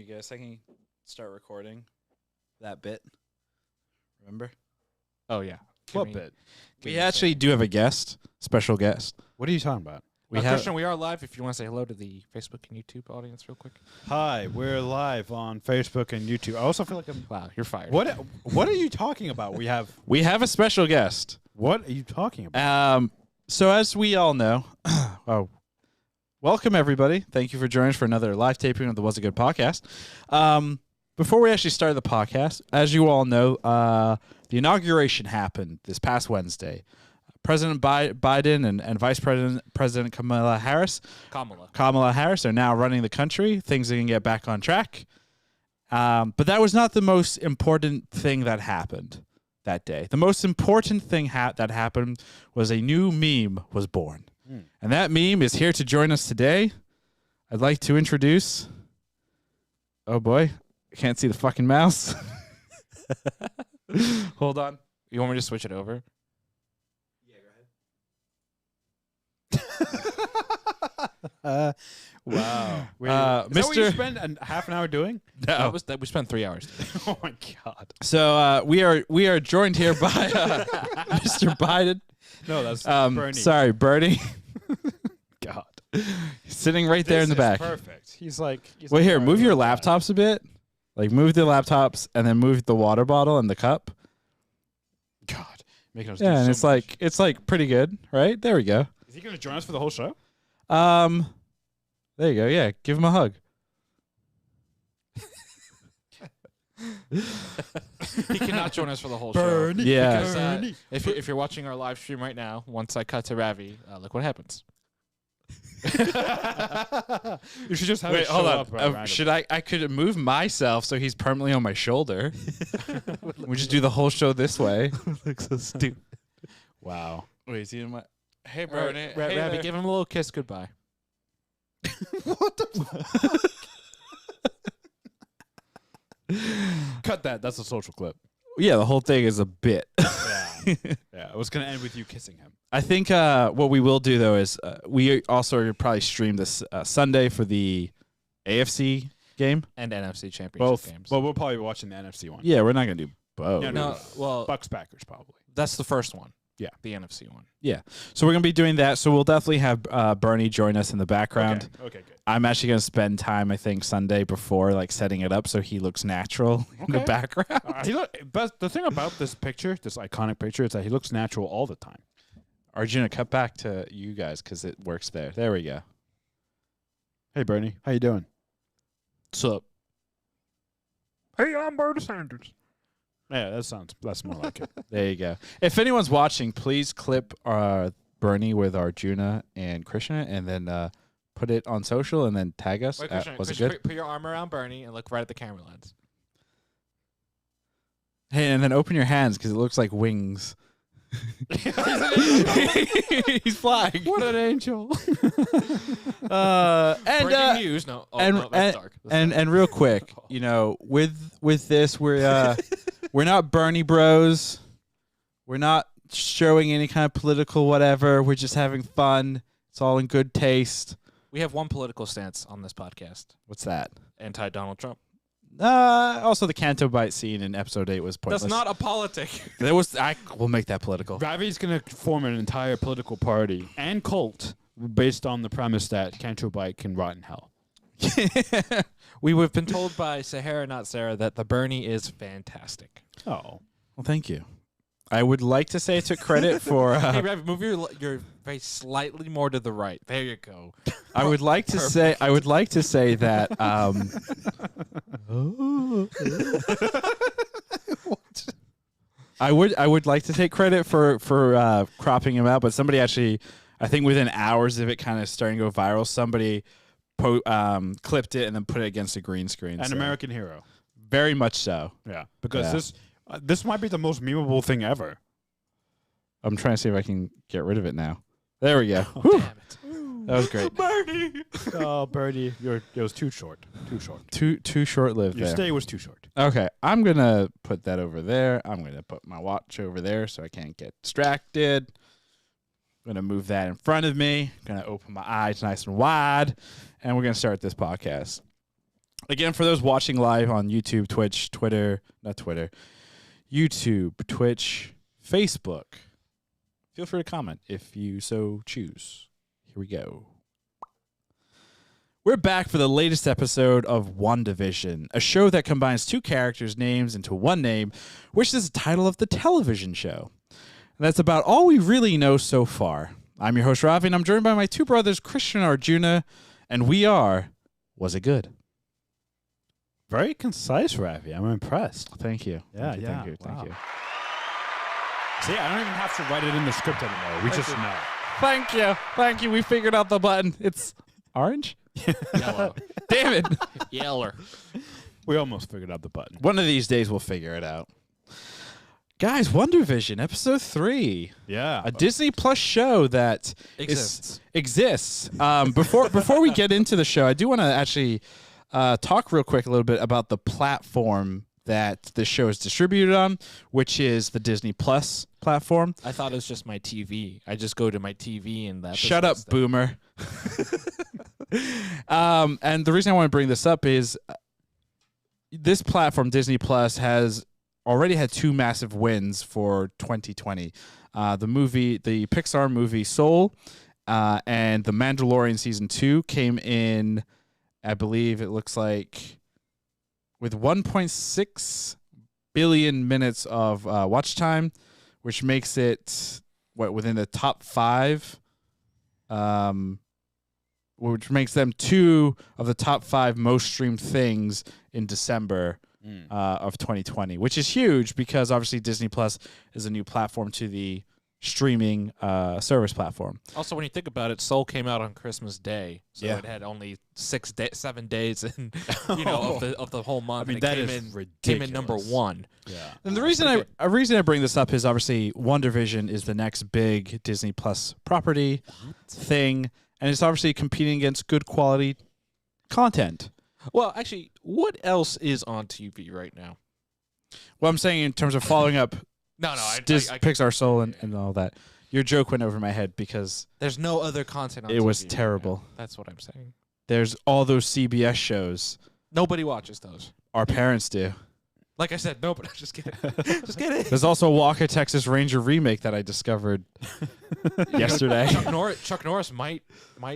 get a second, start recording that bit. Remember? Oh, yeah. What bit? We actually do have a guest, special guest. What are you talking about? Christian, we are live. If you want to say hello to the Facebook and YouTube audience real quick. Hi, we're live on Facebook and YouTube. I also feel like I'm... Wow, you're fired. What are you talking about? We have a special guest. What are you talking about? So as we all know, welcome everybody. Thank you for joining us for another live taping of the Was It Good podcast. Before we actually start the podcast, as you all know, the inauguration happened this past Wednesday. President Biden and Vice President Kamala Harris are now running the country. Things are going to get back on track. But that was not the most important thing that happened that day. The most important thing that happened was a new meme was born. And that meme is here to join us today. I'd like to introduce... Oh, boy. I can't see the fucking mouse. Hold on. You want me to switch it over? Wow. Mr. Is that what you spend half an hour doing? No. We spent 3 hours. Oh, my God. So we are joined here by Mr. Biden. No, that's Bernie. Sorry, Bernie. God. He's sitting right there in the back. Perfect. He's like... Well, here, move your laptops a bit. Like, move the laptops and then move the water bottle and the cup. God. Making us Yeah, and so much. it's like pretty good, right? There we go. Is he going to join us for the whole show? There you go. Yeah, give him a hug. He cannot join us for the whole Bernie. show. Yeah. Because, if you're watching our live stream right now, once I cut to Ravi, look what happens. You should just have Wait, it hold show on. up randomly. Should I could move myself so he's permanently on my shoulder. We just do the whole show this way. Looks so stupid. Wow. Wait, is he in my... Hey, All right, Bernie. Ravi, give him a little kiss goodbye. What the Cut that. That's a social clip. Yeah, the whole thing is a bit. Yeah. I was going to end with you kissing him. I think what we will do, though, is we also are probably stream this Sunday for the AFC game. And NFC Championship Both. games. But we'll probably be watching the NFC one. Yeah, we're not going to do both. No, well, Bucks Packers probably. that's the first one. Yeah. The NFC one. Yeah. So we're going to be doing that. So we'll definitely have Bernie join us in the background. Okay, good. I'm actually going to spend time, I think, Sunday before, like, setting it up so he looks natural in the Okay. background. But the thing about this picture, this iconic picture, is that he looks natural all the time. Arjuna, cut back to you guys because it works there. There we go. Hey, Bernie. How you doing? What's up? Hey, I'm Bernie Sanders. Yeah, that's more like it. There you go. If anyone's watching, please clip Bernie with Arjuna and Krishna and then put it on social and then tag us. Wait, Was it Christian, good? put your arm around Bernie and look right at the camera lens. Hey, and then open your hands because it looks like wings. He's flying. What an angel. Breaking news. No, that's dark. And real quick, you know, with this, we're not Bernie bros. We're not showing any kind of political whatever. We're just having fun. It's all in good taste. We have one political stance on this podcast. What's that? Anti-Donald Trump. Also, the Canto Bite scene in episode 8 was pointless. That's not a politic. We'll make that political. Ravi's going to form an entire political party and cult based on the premise that Canto Bite can rot in hell. We've been told by Sahara, not Sarah, that the Bernie is fantastic. Oh. Well, thank you. I would like to say I took credit for. Hey, Ravi, move your face slightly more to the right. There you go. I would like to say. I would like to say that. I would like to take credit for cropping him out, but somebody actually, I think within hours of it kind of starting to go viral, somebody clipped it and then put it against a green screen. An American hero. Very much so. Yeah. Because this might be the most memeable thing ever. I'm trying to see if I can get rid of it now. There we go. Oh, Whew. damn it. That was great. Bernie. Oh, Bernie, it was too short. Too short. Too short-lived Your there. stay was too short. Okay, I'm going to put that over there. I'm going to put my watch over there so I can't get distracted. I'm going to move that in front of me. I'm going to open my eyes nice and wide, and we're going to start this podcast. Again, for those watching live on YouTube, Twitch, YouTube, Twitch, Facebook, feel free to comment if you so choose. Here we go. We're back for the latest episode of WandaVision, a show that combines two characters' names into one name, which is the title of the television show. And that's about all we really know so far. I'm your host, Ravi, and I'm joined by my two brothers, Christian and Arjuna, and we are Was It Good? Very concise, Ravi. I'm impressed. Thank you. Yeah, Thank you, yeah. Thank you. Thank Wow. you. See, I don't even have to write it in the script anymore. We just know. Thank you. Thank you. We figured out the button. It's orange? Yellow. Damn it. Yeller. We almost figured out the button. One of these days we'll figure it out. Guys, WandaVision, episode 3. Yeah. A Disney Plus show that exists. Before we get into the show, I do want to actually talk real quick a little bit about the platform that the show is distributed on, which is the Disney Plus platform. I thought it was just my TV. I just go to my TV and that. Shut up, boomer. And the reason I want to bring this up is this platform, Disney Plus, has already had 2 massive wins for 2020. The Pixar movie Soul and The Mandalorian Season 2 came in, I believe it looks like, with 1.6 billion minutes of watch time, which makes it within the top 5, which makes them 2 of the top 5 most streamed things in December of 2020, which is huge because obviously Disney Plus is a new platform to the streaming service platform. Also, when you think about it, Soul came out on Christmas Day, so Yeah. it had only 7 days, in, of the whole month. I mean, and that it is came in number ridiculous. 1. Yeah. And the reason I bring this up is obviously WandaVision is the next big Disney Plus property thing, and it's obviously competing against good quality content. Well, actually, what else is on TV right now? Well, I'm saying in terms of following up No, Pixar Soul and all that. Your joke went over my head because there's no other content on TV. it was right terrible. now. That's what I'm saying. There's all those CBS shows. Nobody watches those. Our parents do. Like I said, nobody. Just kidding. Just kidding. There's also a Walker Texas Ranger remake that I discovered yesterday. Chuck Norris might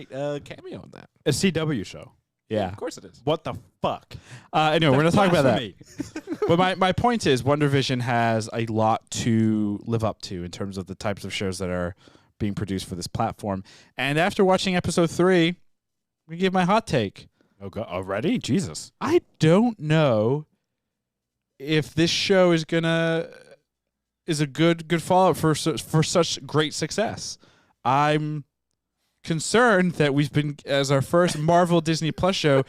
cameo on that. A CW show. Yeah. Of course it is. What the fuck? Anyway, we're going to talk about that. Blasphemy. But my point is, WandaVision has a lot to live up to in terms of the types of shows that are being produced for this platform. And after watching episode 3, I'm going to give my hot take. Oh, God. Already? Jesus. I don't know if this show is a good follow-up for such great success. I'm concerned that we've been, as our first Marvel Disney Plus show,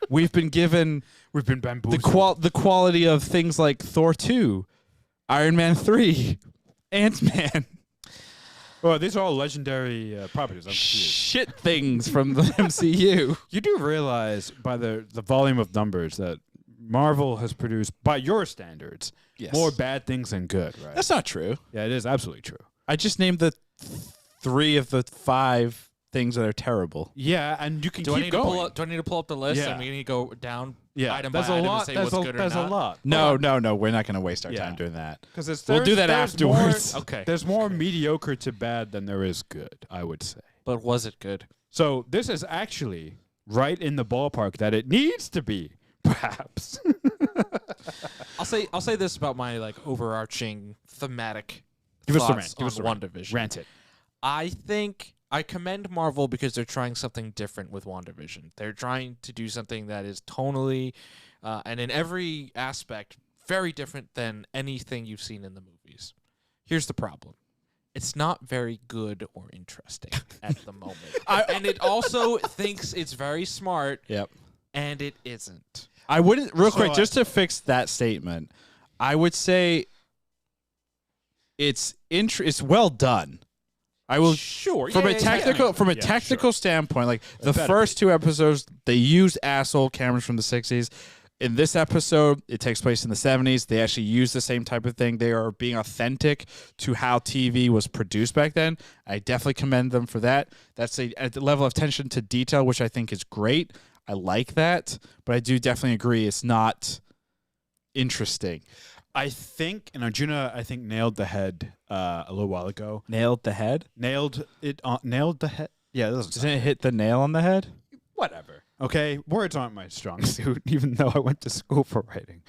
we've been bamboozled. The quality of things like Thor 2, Iron Man 3, Ant-Man. Well, these are all legendary properties. I'm confused. Shit things from the MCU. You do realize by the volume of numbers that Marvel has produced, by your standards, Yes. more bad things than good, right? That's not true. Yeah, it is absolutely true. I just named the 3 of the 5 things that are terrible. Yeah, and you can Do I keep need going. to pull up the list Yeah. and we need to go down item there's by a item lot. and say There's what's good or there's not? a lot. No, we're not going to waste our Yeah. time doing that. Because We'll do that afterwards. Okay. There's more mediocre to bad than there is good, I would say. But was it good? So this is actually right in the ballpark that it needs to be, perhaps. I'll say this about my overarching thematic Give us the thoughts rant. Give on us the rant. WandaVision. Rant it. I think I commend Marvel because they're trying something different with WandaVision. They're trying to do something that is tonally and in every aspect very different than anything you've seen in the movies. Here's the problem. It's not very good or interesting at the moment. And it also thinks it's very smart, Yep. and it isn't. I wouldn't, real So quick, just to fix that statement, I would say it's well done. I will Sure. from yeah, a yeah, technical yeah. from a Yeah, technical standpoint, like the better first 2 episodes, they used asshole cameras from the 60s. In this episode, it takes place in the 70s. They actually use the same type of thing. They are being authentic to how TV was produced back then. I definitely commend them for that. That's a level of attention to detail, which I think is great. I like that, but I do definitely agree it's not interesting. I think, and Arjuna, I think, nailed the head a little while ago. Nailed the head? Nailed the head. Yeah, that Doesn't it hit the nail on the head? Whatever. Okay, words aren't my strong suit, even though I went to school for writing.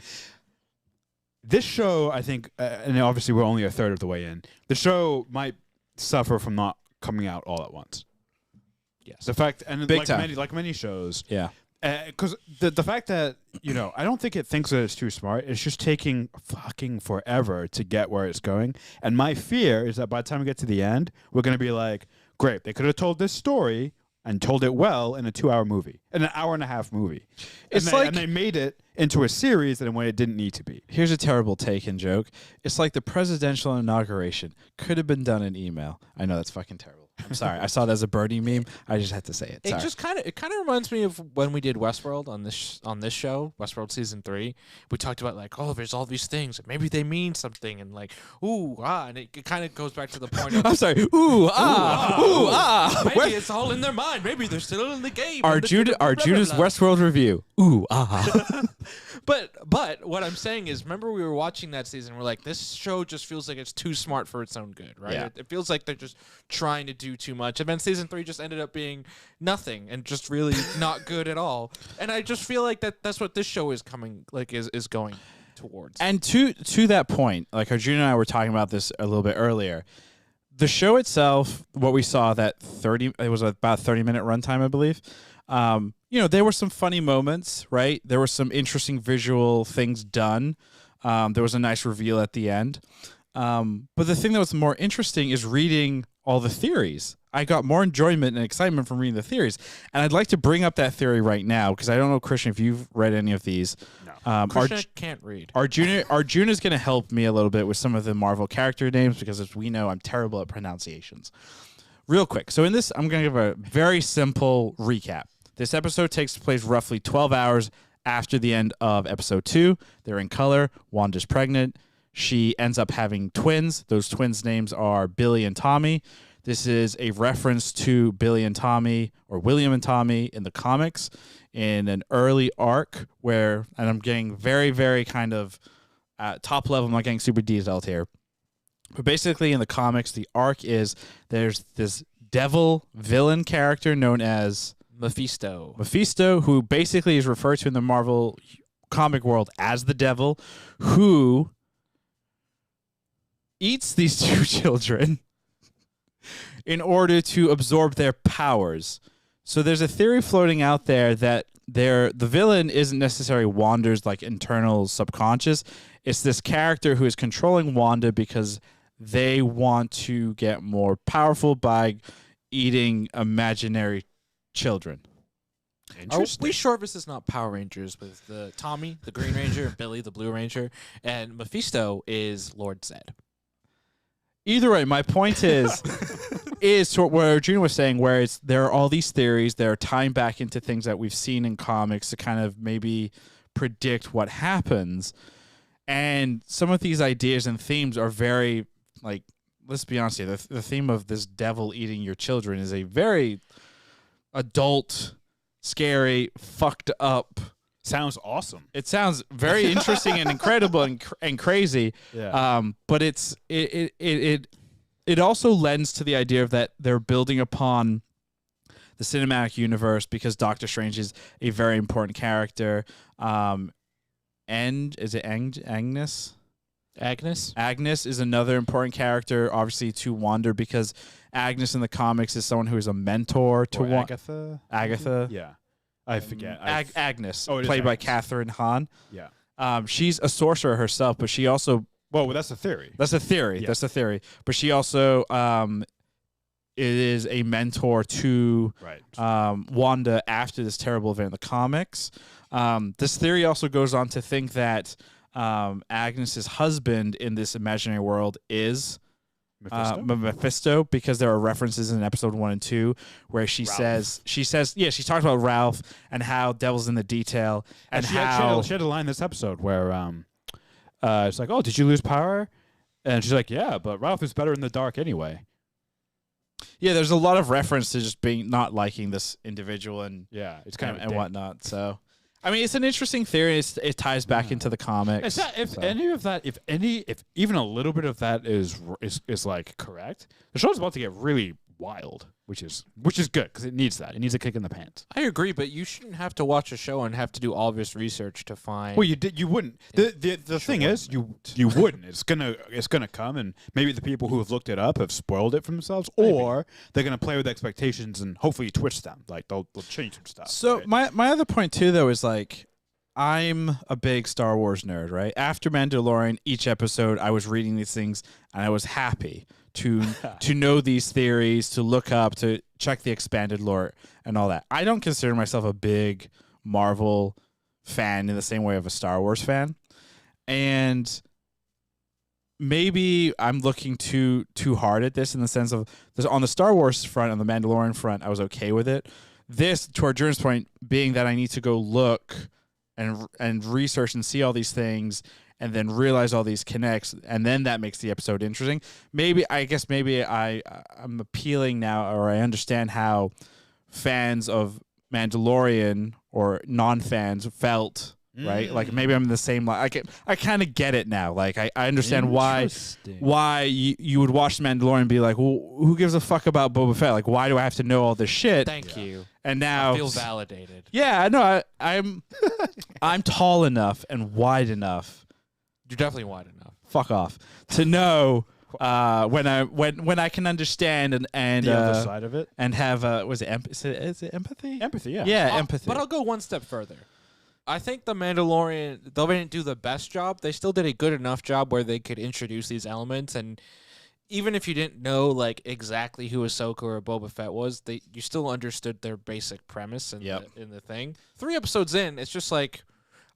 This show, I think, and obviously we're only a third of the way in, the show might suffer from not coming out all at once. Yes. The fact, and Big time. like many shows, Yeah. because the fact that, I don't think it thinks that it's too smart. It's just taking fucking forever to get where it's going. And my fear is that by the time we get to the end, we're going to be like, great, they could have told this story and told it well in a 2-hour movie, in an hour-and-a-half movie. And they made it into a series in a way it didn't need to be. Here's a terrible take and joke. It's like the presidential inauguration could have been done in email. I know that's fucking terrible. I'm sorry. I saw it as a birdie meme. I just had to say it. Sorry. It kind of reminds me of when we did Westworld on this show, Westworld season 3. We talked about like, oh, there's all these things, and maybe they mean something, and like, and it kind of goes back to the point of I'm sorry. Maybe it's all in their mind. Maybe they're still in the game. Judas Westworld review. But what I'm saying is, remember we were watching that season. We're like, this show just feels like it's too smart for its own good, right? Yeah. It feels like they're just trying to do too much. And then season 3 just ended up being nothing and just really not good at all. And I just feel like that's what this show is going towards. And to that point, like Arjuna and I were talking about this a little bit earlier. The show itself, what we saw it was about 30-minute runtime, I believe. There were some funny moments, right? There were some interesting visual things done. There was a nice reveal at the end. But the thing that was more interesting is reading all the theories. I got more enjoyment and excitement from reading the theories. And I'd like to bring up that theory right now because I don't know, Christian, if you've read any of these. No. Christian can't read. Arjuna is going to help me a little bit with some of the Marvel character names because, as we know, I'm terrible at pronunciations. Real quick. So in this, I'm going to give a very simple recap. This episode takes place roughly 12 hours after the end of episode 2. They're in color. Wanda's pregnant. She ends up having twins. Those twins' names are Billy and Tommy. This is a reference to Billy and Tommy, or William and Tommy, in the comics in an early arc and I'm getting very, very kind of top level. I'm not getting super detailed here. But basically in the comics, the arc is there's this devil villain character known as Mephisto, who basically is referred to in the Marvel comic world as the devil, who eats these two children in order to absorb their powers. So there's a theory floating out there that the villain isn't necessarily Wanda's like internal subconscious. It's this character who is controlling Wanda because they want to get more powerful by eating imaginary children. Are we sure this is not Power Rangers with Tommy, the Green Ranger, and Billy, the Blue Ranger, and Mephisto is Lord Zed? Either way, my point is what Arjuna was saying, where there are all these theories, they're tying back into things that we've seen in comics to kind of maybe predict what happens. And some of these ideas and themes are very, like, let's be honest here, the theme of this devil eating your children is a very adult, scary, fucked up. Sounds awesome. It sounds very interesting and incredible and crazy. Yeah. But it also lends to the idea of that they're building upon the cinematic universe because Doctor Strange is a very important character. And is it Agnes? Agnes is another important character, obviously, to Wanda because Agnes in the comics is someone who is a mentor to Agatha. Agatha. Yeah. I forget. Agnes, played by Agnes. Catherine Hahn. Yeah. She's a sorcerer herself, but she also... Well, that's a theory. That's a theory. Yeah. That's a theory. But she also is a mentor to Wanda after this terrible event in the comics. This theory also goes on to think that Agnes's husband in this imaginary world is... Mephisto, because there are references in episode 1 and 2 where she says she talks about Ralph and how devil's in the detail and she how had a line this episode where it's like, oh, did you lose power? And she's like, yeah, but Ralph is better in the dark anyway. Yeah, there's a lot of reference to just being not liking this individual and it's kind of and whatnot. So, I mean, it's an interesting theory. It ties back into the comics. Is that, if so. any of that, if even a little bit of that is like correct, the show's about to get really wild, which is good because it needs that. It needs a kick in the pants. I agree, but you shouldn't have to watch a show and have to do all this research to find. Well, you wouldn't. The thing is, you wouldn't. It's gonna come, and maybe the people who have looked it up have spoiled it for themselves, or they're gonna play with expectations and hopefully twist them. Like they'll change some stuff. So right? my other point too, though, is like I'm a big Star Wars nerd, right? After Mandalorian, each episode, I was reading these things and I was happy to know these theories, to look up, to check the expanded lore and all that. I don't consider myself a big Marvel fan in the same way of a Star Wars fan. And maybe I'm looking too hard at this in the sense of this on the Star Wars front, on the Mandalorian front, I was okay with it. This, to our Jordan's point, being that I need to go look and research and see all these things and then realize all these connects, and then that makes the episode interesting. Maybe I'm appealing now, or I understand how fans of Mandalorian or non-fans felt, right? Like maybe I'm in the same line. I kind of get it now. Like I understand why you would watch Mandalorian and be like, well, who gives a fuck about Boba Fett? Like, why do I have to know all this shit? Thank you. And now I feel validated. Yeah, no, I'm tall enough and wide enough. You're definitely wide enough. Fuck off to know when I can understand and the other side of it, and have is it empathy? Empathy, yeah. Yeah, empathy. But I'll go one step further. I think the Mandalorian, though they didn't do the best job, they still did a good enough job where they could introduce these elements. And even if you didn't know like exactly who Ahsoka or Boba Fett was, you still understood their basic premise in the thing. 3 episodes in, it's just like,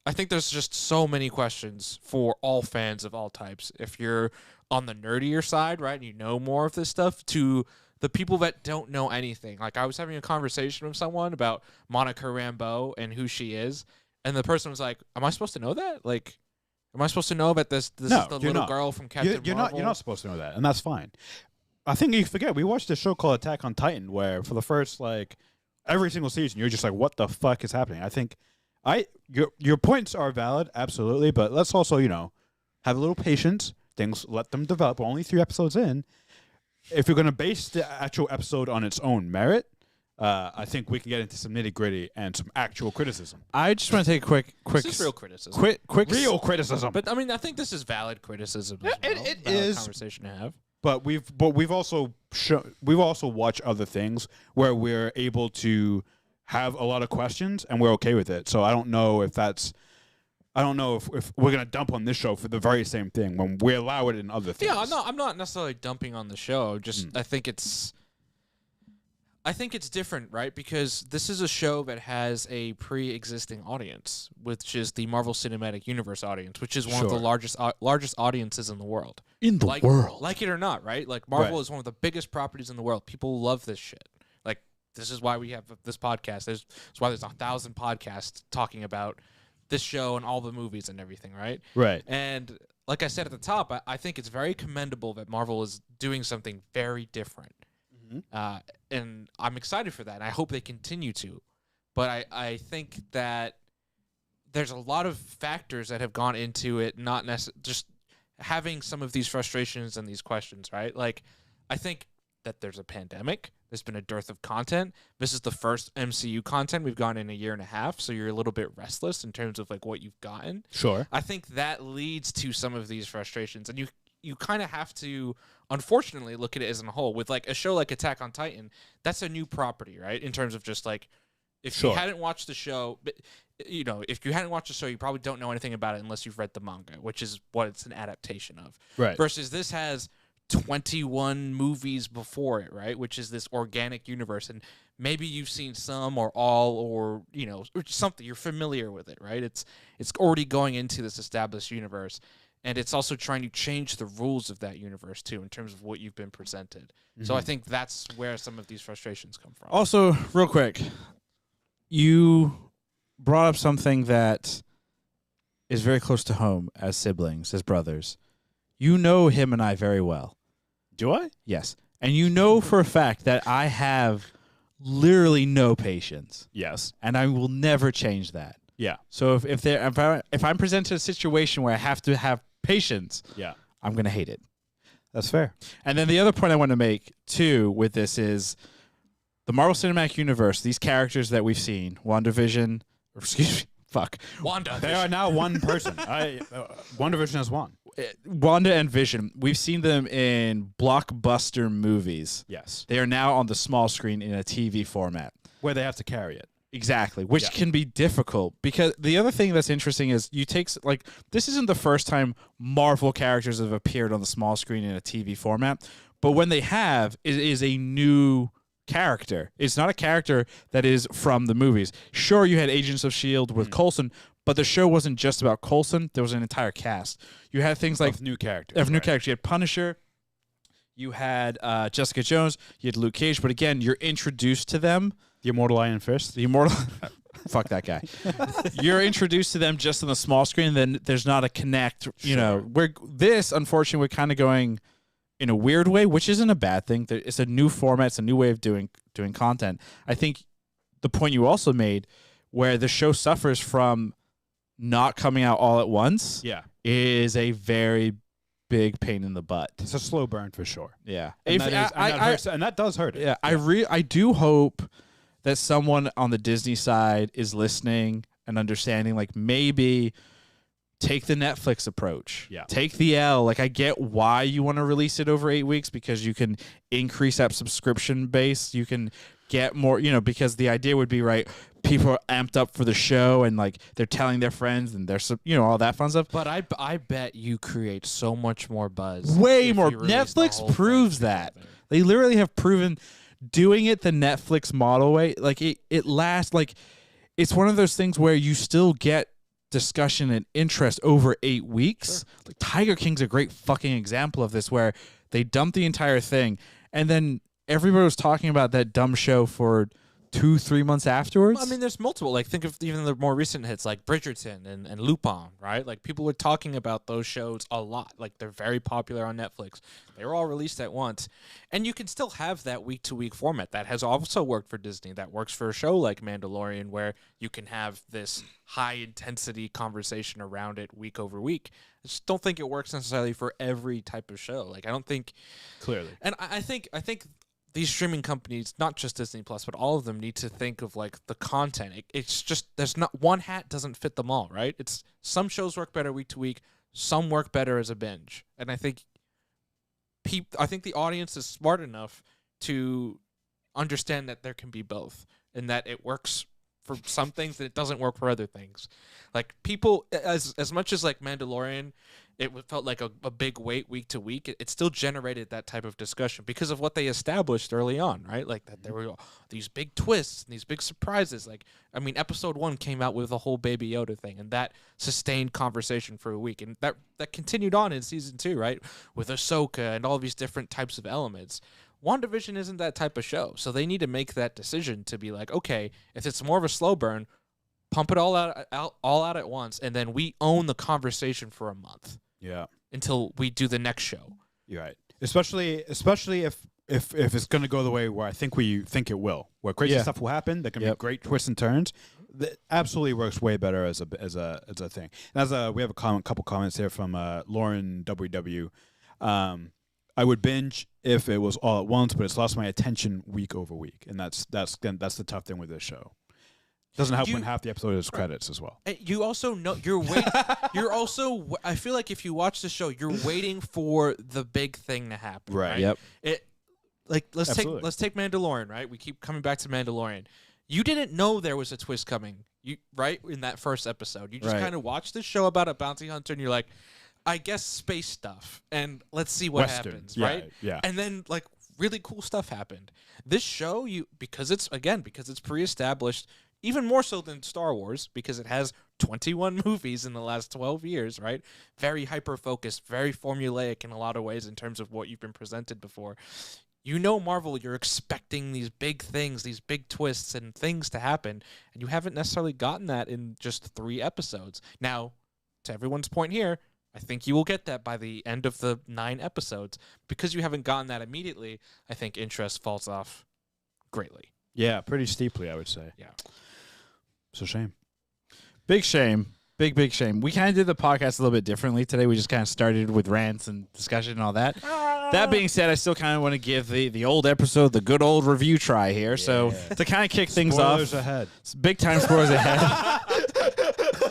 I think there's just so many questions for all fans of all types. If you're on the nerdier side, right, and you know more of this stuff, to the people that don't know anything. Like I was having a conversation with someone about Monica Rambeau and who she is, and the person was like, "Am I supposed to know that? Like, am I supposed to know that this is the little girl from Captain Marvel?" You're not supposed to know that, and that's fine. I think you forget we watched a show called Attack on Titan, where for the first every single season, you're just like, "What the fuck is happening?" I think your points are valid, absolutely, but let's also have a little patience. Things, let them develop. We're only 3 episodes in. If you're going to base the actual episode on its own merit, I think we can get into some nitty gritty and some actual criticism. I just want to take a quick this is real criticism. Real criticism. But I mean, I think this is valid criticism. As well. It valid is conversation to have. But we've also watched other things where we're able to have a lot of questions and we're okay with it. So I don't know if we're gonna dump on this show for the very same thing when we allow it in other things. Yeah, I'm not necessarily dumping on the show. Just I think it's different, right? Because this is a show that has a pre-existing audience, which is the Marvel Cinematic Universe audience, which is one of the largest audiences in the world. Like it or not, right? Like Marvel is one of the biggest properties in the world. People love this shit. Like this is why we have this podcast. That's why there's 1,000 podcasts talking about this show and all the movies and everything, right? Right. And like I said at the top, I think it's very commendable that Marvel is doing something very different. And I'm excited for that, and I hope they continue to. But I think that there's a lot of factors that have gone into it, not just having some of these frustrations and these questions, right? Like, I think that there's a pandemic. There's been a dearth of content. This is the first MCU content we've gotten in a year and a half, so you're a little bit restless in terms of like what you've gotten. Sure. I think that leads to some of these frustrations, and you kind of have to, unfortunately, look at it as a whole. With like a show like Attack on Titan, that's a new property, right? In terms of just like, if you hadn't watched the show, if you hadn't watched the show, you probably don't know anything about it unless you've read the manga, which is what it's an adaptation of. Right. Versus this has 21 movies before it, right? Which is this organic universe, and maybe you've seen some or all, or or something. You're familiar with it, right? It's already going into this established universe, and it's also trying to change the rules of that universe too, in terms of what you've been presented. So I think that's where some of these frustrations come from. Also, real quick, you brought up something that is very close to home as siblings, as brothers. You know him and I very well. Do I? Yes. And you know for a fact that I have literally no patience, Yes. and I will never change that. Yeah. So if I'm presented a situation where I have to have patience, Yeah. I'm going to hate it. That's fair. And then the other point I want to make, too, with this is the Marvel Cinematic Universe, these characters that we've seen, WandaVision, Wanda. They are now one person. WandaVision has one. Wanda and Vision, we've seen them in blockbuster movies. Yes. They are now on the small screen in a TV format. Where they have to carry it. Exactly, which Yeah. can be difficult because the other thing that's interesting is this isn't the first time Marvel characters have appeared on the small screen in a TV format, but when they have, it is a new character. It's not a character that is from the movies. Sure, you had Agents of S.H.I.E.L.D. with Coulson, but the show wasn't just about Coulson. There was an entire cast. You had things like Of new characters. new characters. You had Punisher. You had Jessica Jones. You had Luke Cage. But again, you're introduced to them. The Immortal Iron Fist. The Immortal. Fuck that guy. You're introduced to them just on the small screen. Then there's not a connect. You know, where this, unfortunately, we're kind of going in a weird way, which isn't a bad thing. It's a new format. It's a new way of doing content. I think the point you also made, where the show suffers from not coming out all at once, Yeah. is a very big pain in the butt. It's a slow burn for sure. Yeah, And, that does hurt it. Yeah, I do hope that someone on the Disney side is listening and understanding, like, maybe take the Netflix approach. Yeah. Take the L. Like, I get why you want to release it over 8 weeks, because you can increase that subscription base. You can get more, because the idea would be, right, people are amped up for the show and, like, they're telling their friends and they're, all that fun stuff. But I bet you create so much more buzz. Way if more. you release the Netflix whole proves thing that. together. They literally have proven doing it the Netflix model way, like, it lasts, like, it's one of those things where you still get discussion and interest over 8 weeks. Sure. Like, Tiger King's a great fucking example of this, where they dumped the entire thing and then everybody was talking about that dumb show for 2-3 months afterwards. I mean, there's multiple. Like, think of even the more recent hits, like Bridgerton and Lupin, right? Like, people were talking about those shows a lot. Like, they're very popular on Netflix. They were all released at once. And you can still have that week-to-week format. That has also worked for Disney. That works for a show like Mandalorian, where you can have this high-intensity conversation around it week over week. I just don't think it works necessarily for every type of show. Like, I don't think... Clearly. And I think these streaming companies, not just Disney Plus, but all of them, need to think of, like, the content. It's just, there's not one hat doesn't fit them all, right? It's some shows work better week to week, some work better as a binge, and I think the audience is smart enough to understand that there can be both, and that it works for some things and it doesn't work for other things. Like, people, as much as, like, Mandalorian, it felt like a big weight week to week, it still generated that type of discussion because of what they established early on, right? Like, that there were these big twists and these big surprises. Like, I mean, episode 1 came out with the whole Baby Yoda thing, and that sustained conversation for a week. And that continued on in season 2, right? With Ahsoka and all these different types of elements. WandaVision isn't that type of show, so they need to make that decision to be like, okay, if it's more of a slow burn, pump it all out at once, and then we own the conversation for a month. Yeah. Until we do the next show. You're right. Especially if it's going to go the way where I think we think it will, where crazy stuff will happen. There can be great twists and turns. That absolutely works way better as a thing. And we have a couple comments here from Lauren WW. I would binge if it was all at once, but it's lost my attention week over week, and that's the tough thing with this show. Doesn't help when half the episode is credits as well. You also know you're waiting. You're also. I feel like if you watch the show, you're waiting for the big thing to happen. Right. Yep. Let's take Mandalorian. Right. We keep coming back to Mandalorian. You didn't know there was a twist coming. Right in that first episode, you just kind of watched the show about a bounty hunter, and you're like, I guess space stuff, and let's see what happens. Right. Yeah. And then, like, really cool stuff happened. This show, because it's pre-established. Even more so than Star Wars, because it has 21 movies in the last 12 years, right? Very hyper-focused, very formulaic in a lot of ways in terms of what you've been presented before. Marvel, you're expecting these big things, these big twists and things to happen, and you haven't necessarily gotten that in just 3 episodes. Now, to everyone's point here, I think you will get that by the end of the 9 episodes. Because you haven't gotten that immediately, I think interest falls off greatly. Yeah, pretty steeply, I would say. Yeah. It's a shame. Big shame. Big shame. We kind of did the podcast a little bit differently today. We just kind of started with rants and discussion and all that. That being said, I still kind of want to give the old episode, the good old review try here. So to kind of kick things off. Spoilers ahead. Big time spoilers ahead.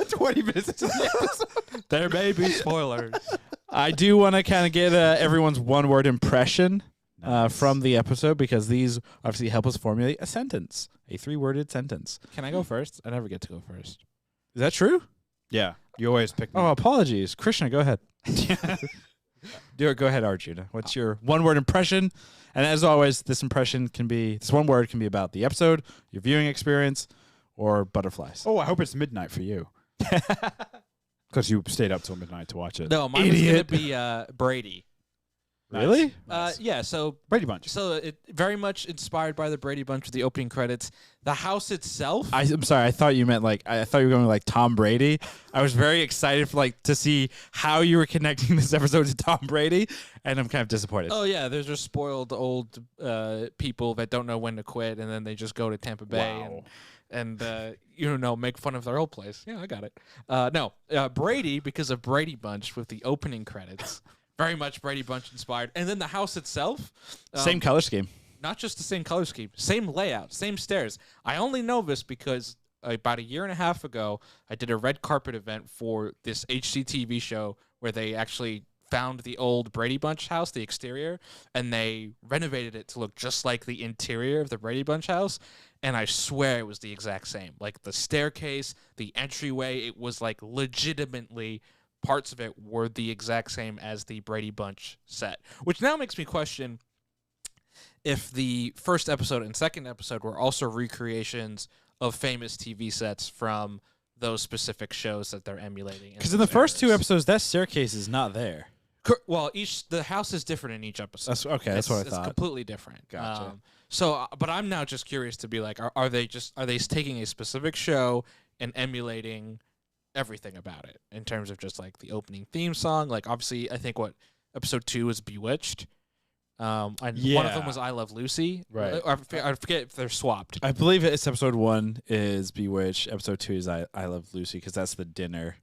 20 minutes into the episode. There may be spoilers. I do want to kind of get everyone's one-word impression Nice. from the episode, because these obviously help us formulate a sentence, a 3-worded sentence. Can I go first? I never get to go first. Is that true? Yeah, you always pick me. Oh, apologies. Krishna, go ahead. Go ahead, Arjuna. What's your one-word impression? And as always, this one word can be about the episode, your viewing experience, or butterflies. Oh, I hope it's midnight for you. Because you stayed up till midnight to watch it. No, mine was going to be Brady. Really? Nice. Yeah, so Brady Bunch. So it very much inspired by the Brady Bunch with the opening credits. The house itself. I'm sorry. I thought you meant I thought you were going like Tom Brady. I was very excited for to see how you were connecting this episode to Tom Brady, and I'm kind of disappointed. Oh yeah, there's just spoiled old people that don't know when to quit, and then they just go to Tampa Bay and make fun of their old place. Yeah, I got it. Brady, because of Brady Bunch with the opening credits. Very much Brady Bunch inspired. And then the house itself. Same color scheme. Not just the same color scheme. Same layout. Same stairs. I only know this because about a year and a half ago, I did a red carpet event for this HGTV show where they actually found the old Brady Bunch house, the exterior, and they renovated it to look just like the interior of the Brady Bunch house. And I swear it was the exact same. Like the staircase, the entryway, it was like legitimately... parts of it were the exact same as the Brady Bunch set, which now makes me question if the first episode and second episode were also recreations of famous TV sets from those specific shows that they're emulating. Because in the first 2 episodes, that staircase is not there. Well, the house is different in each episode. That's okay. That's what I thought. It's completely different. Gotcha. But I'm now just curious to be like, are they taking a specific show and emulating everything about it in terms of just like the opening theme song? Like obviously I think episode 2 was Bewitched, and one of them was I Love Lucy, right? I forget if they're swapped. I believe it's episode 1 is Bewitched, episode 2 is I Love Lucy, because that's the dinner.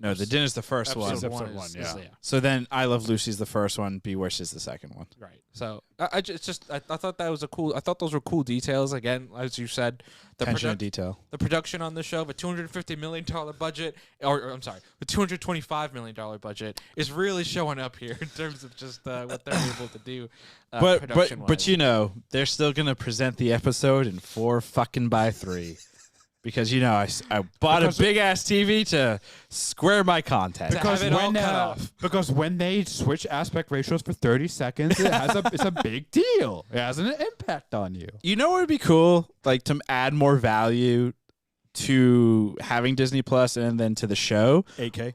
No, the dinner's the first one. Episode one, yeah. So then I Love Lucy's the first one, Bewitched is the second one. Right. So I thought that was I thought those were cool details. Again, as you said, Attention to detail. The production on the show, the $250 million budget, or I'm sorry, the $225 million budget is really showing up here in terms of just what they're able to do. But they're still gonna present the episode in 4x3. Because I bought a big ass TV to square my content. Because when they switch aspect ratios for 30 seconds, it's a big deal. It has an impact on you. You know what would be cool? Like to add more value to having Disney Plus and then to the show. 8K.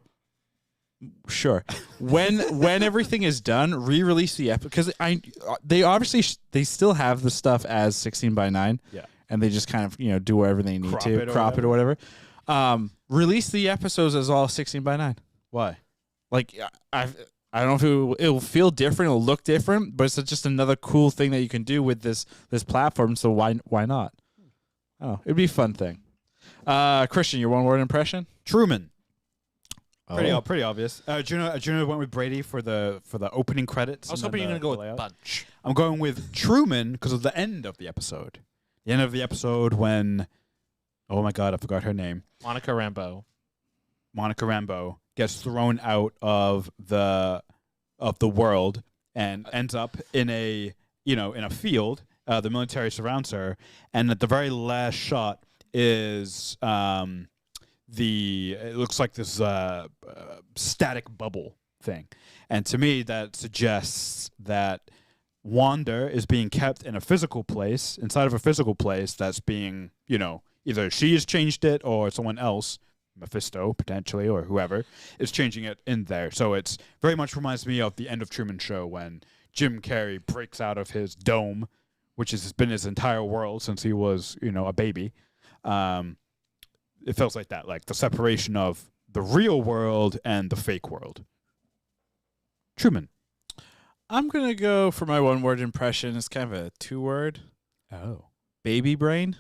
Sure. When everything is done, re-release the episode, because they still have the stuff as 16:9. Yeah. And they just kind of, do whatever they need to, crop it or whatever. Release the episodes as all 16:9. Why? Like, I don't know if it'll feel different, it'll look different, but it's just another cool thing that you can do with this platform. So why not? Oh, it'd be a fun thing. Christian, your one-word impression? Truman. Oh. Pretty obvious. Juno went with Brady for the opening credits. I was hoping you were going to go with Bunch. I'm going with Truman because of the end of the episode. The end of the episode when, oh my God, I forgot her name. Monica Rambeau gets thrown out of the world and ends up in a field. The military surrounds her, and at the very last shot is it looks like this static bubble thing, and to me that suggests that Wanda is being kept in a physical place, inside of a physical place that's being, either she has changed it or someone else, Mephisto potentially, or whoever, is changing it in there. So it's very much reminds me of the end of Truman Show when Jim Carrey breaks out of his dome, which has been his entire world since he was, a baby. It feels like that, like the separation of the real world and the fake world. Truman. I'm going to go for my one-word impression. It's kind of a two-word. Oh. Baby brain.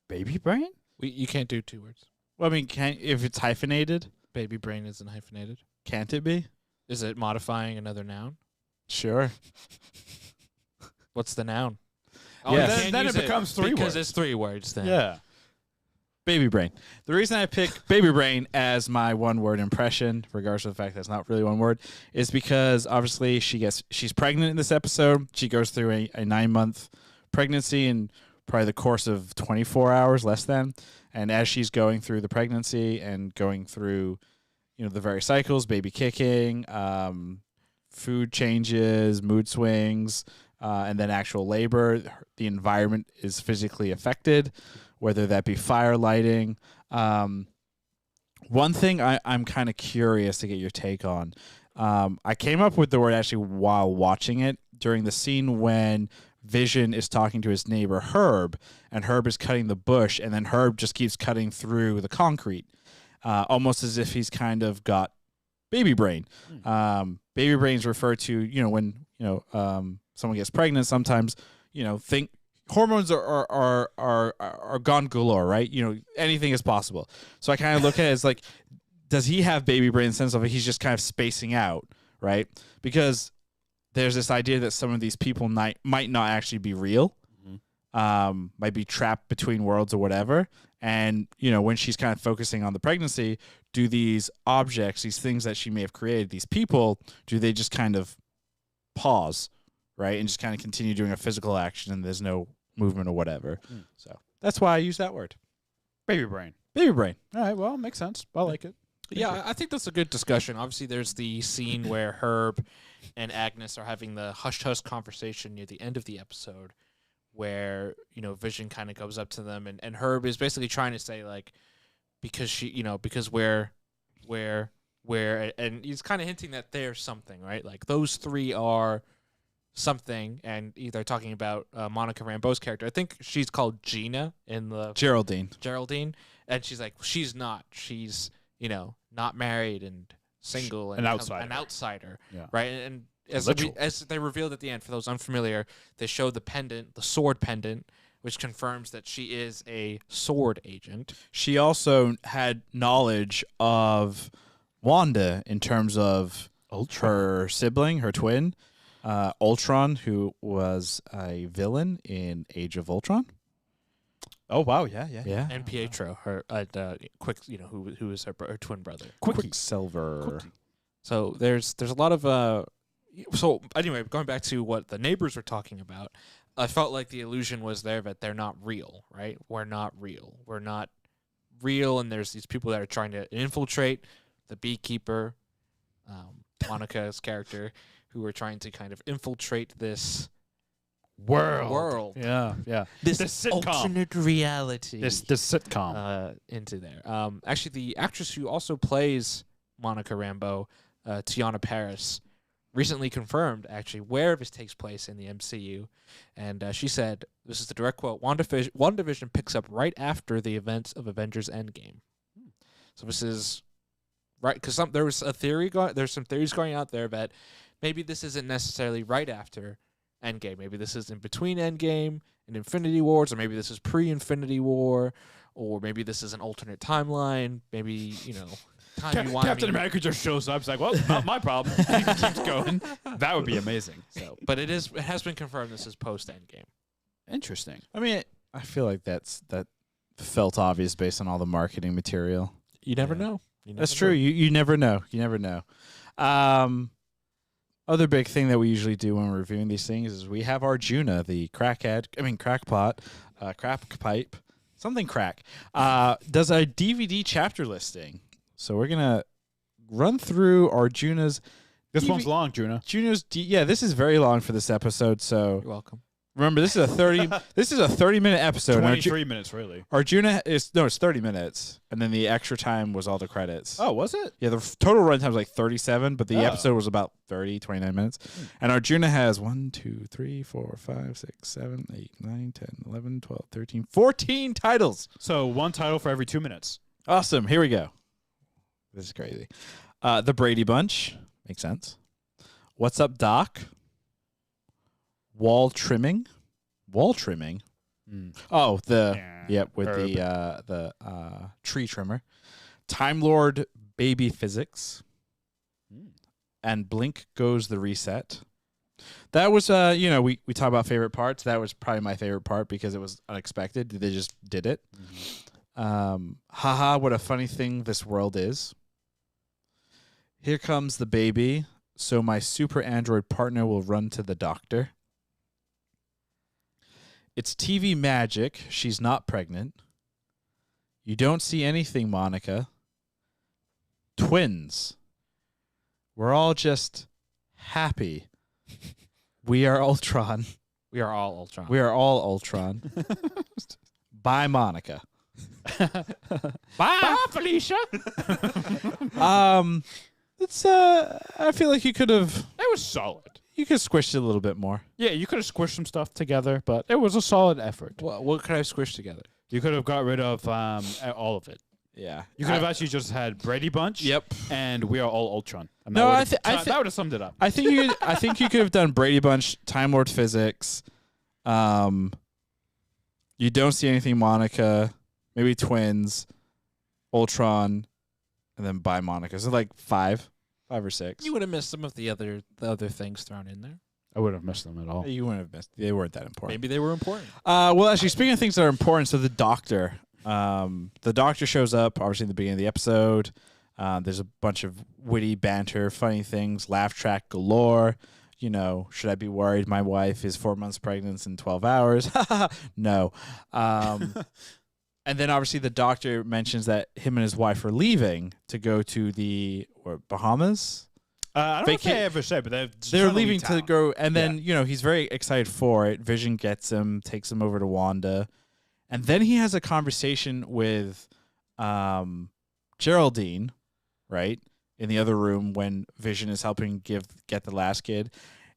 Baby brain? You can't do 2 words. Well, I mean, if it's hyphenated, Baby brain isn't hyphenated. can't it be? Is it modifying another noun? Sure. What's the noun? Yes. you Then can't it use becomes 3 because words. it's 3 words then. Yeah. Baby brain. The reason I pick baby brain as my one-word impression, regardless of the fact that it's not really one word, is because obviously she's pregnant in this episode. She goes through a 9-month pregnancy in probably the course of 24 hours, less than. And as she's going through the pregnancy and going through, the various cycles, baby kicking, food changes, mood swings, and then actual labor, the environment is physically affected, whether that be fire lighting. One thing I'm kind of curious to get your take on. I came up with the word actually while watching it during the scene when Vision is talking to his neighbor Herb, and Herb is cutting the bush, and then Herb just keeps cutting through the concrete, almost as if he's kind of got baby brain. Baby brain is referred to, when someone gets pregnant. Sometimes, think hormones are gone galore, right? Anything is possible. So I kind of look at it as like, does he have baby brain in the sense of he's just kind of spacing out, right? Because there's this idea that some of these people might not actually be real, might be trapped between worlds or whatever. And, when she's kind of focusing on the pregnancy, do these objects, these things that she may have created, these people, do they just kind of pause, right? And just kind of continue doing a physical action and there's no movement or whatever. So that's why I use that word. Baby brain. Baby brain. All right, well, makes sense. I like it. Yeah, I think that's a good discussion. Obviously, there's the scene where Herb and Agnes are having the hush-hush conversation near the end of the episode where, Vision kind of goes up to them and Herb is basically trying to say, like, because because we're, and he's kind of hinting that they're something, right? Like, those 3 are something, and they're talking about Monica Rambeau's character. I think she's called Gina in the... Geraldine. And she's like, she's not. She's... not married and single and an outsider, yeah. right? And as they revealed at the end, for those unfamiliar, they showed the pendant, the sword pendant, which confirms that she is a sword agent. She also had knowledge of Wanda in terms of her sibling, her twin, Ultron, who was a villain in Age of Ultron. Oh wow, yeah. And Pietro, her who is her twin brother. Quicksilver. So there's a lot of so anyway, going back to what the neighbors were talking about, I felt like the illusion was there that they're not real, right? We're not real. We're not real, and there's these people that are trying to infiltrate the beekeeper, Monica's character, who are trying to kind of infiltrate this world. Yeah. This sitcom. alternate reality. This sitcom. Into there. Actually, the actress who also plays Monica Rambeau, Tiana Paris, recently confirmed actually where this takes place in the MCU, and she said, this is the direct quote, WandaVision picks up right after the events of Avengers Endgame. So this is right, because there's some theories going out there that maybe this isn't necessarily right after Endgame. Maybe this is in between Endgame and Infinity Wars, or maybe this is pre-Infinity War, or maybe this is an alternate timeline. Maybe, Captain America just shows up. It's like, well, not my problem. He keeps going. That would be amazing. So, but it has been confirmed this is post-Endgame. Interesting. I mean, I feel like that felt obvious based on all the marketing material. You never know. That's true. You never know. You never know. Other big thing that we usually do when we're reviewing these things is we have Arjuna, the crackpot, crack pipe, something crack, does a DVD chapter listing. So we're gonna run through Arjuna's. This one's long, Juna. This is very long for this episode. So you're welcome. Remember, this is a 30-minute episode. 23 minutes, really. Arjuna it's 30 minutes, and then the extra time was all the credits. Oh, was it? Yeah, the total runtime was like 37, but the episode was about 29 minutes. And Arjuna has 1, 2, 3, 4, 5, 6, 7, 8, 9, 10, 11, 12, 13, 14 titles. So one title for every 2 minutes. Awesome. Here we go. This is crazy. The Brady Bunch. Makes sense. What's up, Doc? Wall trimming. Wall trimming? Oh, with the tree trimmer. Time Lord baby physics. And Blink Goes the Reset. That was, we talk about favorite parts. That was probably my favorite part because it was unexpected. They just did it. Haha, what a funny thing this world is. Here comes the baby, so my super android partner will run to the doctor. It's TV magic. She's not pregnant. You don't see anything, Monica. Twins. We're all just happy. We are Ultron. We are all Ultron. We are all Ultron. Bye, Monica. Bye, Felicia. It's I feel like you could have. It was solid. You could have squished it a little bit more. Yeah, you could have squished some stuff together, but it was a solid effort. What could I have squished together? You could have got rid of all of it. Yeah, You could have actually just had Brady Bunch. Yep. And We Are All Ultron. And No, that would have summed it up. I think you could have done Brady Bunch, Time Lord physics. You don't see anything, Monica. Maybe twins, Ultron, and then Bye, Monica. So like five or six. You would have missed some of the other things thrown in there. I wouldn't have missed them at all. You wouldn't have missed. They weren't that important. Maybe they were important. Well, actually, speaking of things that are important, so the Doctor. The Doctor shows up, obviously, in the beginning of the episode. There's a bunch of witty banter, funny things, laugh track galore. Should I be worried my wife is 4 months pregnant in 12 hours? No. And then, obviously, the Doctor mentions that him and his wife are leaving to go to the Bahamas. I don't know if they ever said, but they're leaving to go. And then, he's very excited for it. Vision gets him, takes him over to Wanda. And then he has a conversation with Geraldine, right, in the other room when Vision is helping get the last kid.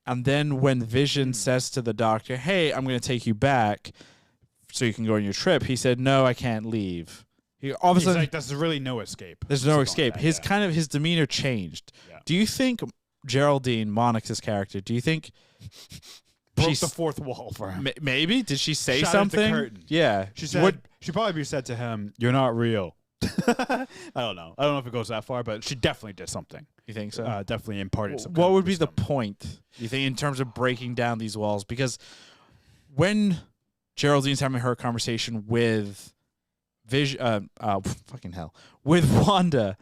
And then when Vision says to the Doctor, hey, I'm going to take you back so you can go on your trip, he said, no, I can't leave. He's like, there's really no escape. There's no escape. His demeanor changed. Yeah. Do you think Geraldine, Monica's character, do you think... Broke the fourth wall for him. Maybe? Did she say Shattered something? The curtain. Yeah. She said, she probably said to him, you're not real. I don't know. I don't know if it goes that far, but she definitely did something. You think so? Definitely imparted some What would be the point, you think, in terms of breaking down these walls? Because when Geraldine's having her conversation with with Wanda,